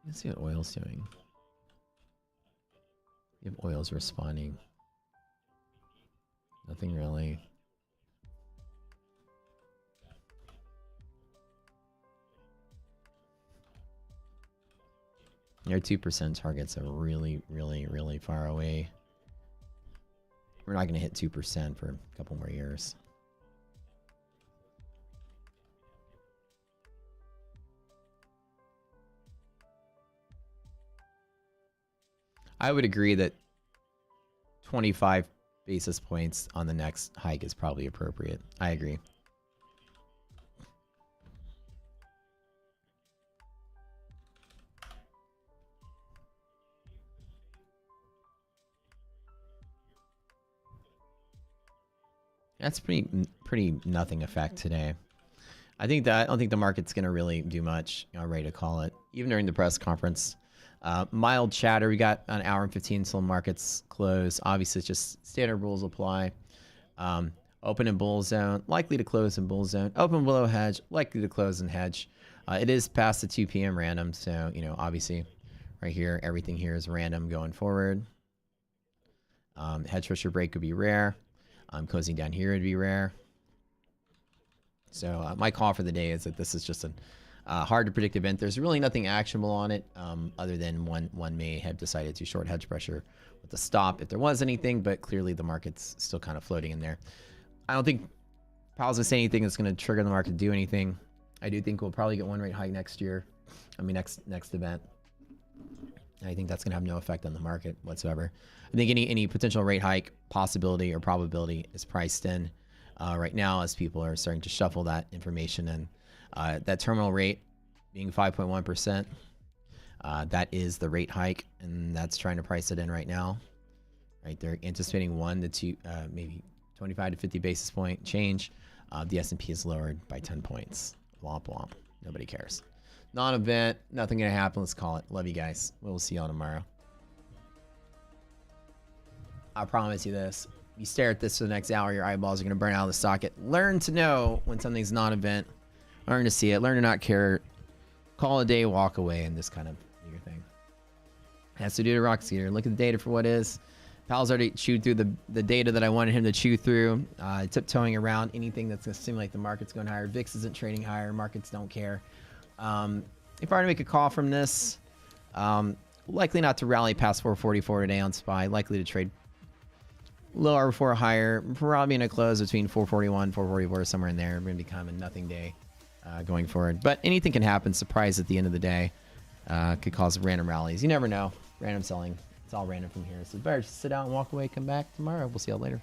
Let's see what oil's doing. If oil's responding. Nothing really. Your 2% targets are really, really, really far away. We're not going to hit 2% for a couple more years. I would agree that 25 basis points on the next hike is probably appropriate. I agree. That's pretty nothing effect today. I don't think the market's going to really do much. I'm ready to call it. Even during the press conference. Mild chatter. We got an hour and 15 until markets close. Obviously, it's just standard rules apply. Open in bull zone, likely to close in bull zone. Open below hedge, likely to close in hedge. It is past the 2 p.m. random, so obviously, right here, everything here is random going forward. Hedge pressure break could be rare. Closing down here would be rare. So my call for the day is that this is just a hard to predict event. There's really nothing actionable on it other than one may have decided to short hedge pressure with the stop if there was anything, but clearly the market's still kind of floating in there. I don't think Powell's going to say anything that's going to trigger the market to do anything. I do think we'll probably get one rate hike next year. I mean, next event. I think that's going to have no effect on the market whatsoever. I think any potential rate hike possibility or probability is priced in right now as people are starting to shuffle that information in. That terminal rate being 5.1%, that is the rate hike, and that's trying to price it in right now. Right, they're anticipating 1 to 2, maybe 25 to 50 basis point change. The S&P is lowered by 10 points. Womp womp. Nobody cares. Non-event, nothing gonna happen. Let's call it. Love you guys. We'll see y'all tomorrow. I promise you this. You stare at this for the next hour, your eyeballs are gonna burn out of the socket. Learn to know when something's non-event. Learn to see it. Learn to not care. Call it a day, walk away, and just kind of do your thing. Has to do to rock skater. Look at the data for what is. Powell's already chewed through the data that I wanted him to chew through. Tiptoeing around anything that's going to simulate the market's going higher. VIX isn't trading higher. Markets don't care. If I were to make a call from this, likely not to rally past 444 today on SPY. Likely to trade lower before higher. Probably going to close between 441, 444, somewhere in there. We're going to be kind of a nothing day. going forward. But anything can happen. Surprise at the end of the day could cause random rallies. You never know. Random selling. It's all random from here. So better just sit out and walk away. Come back tomorrow. We'll see y'all later.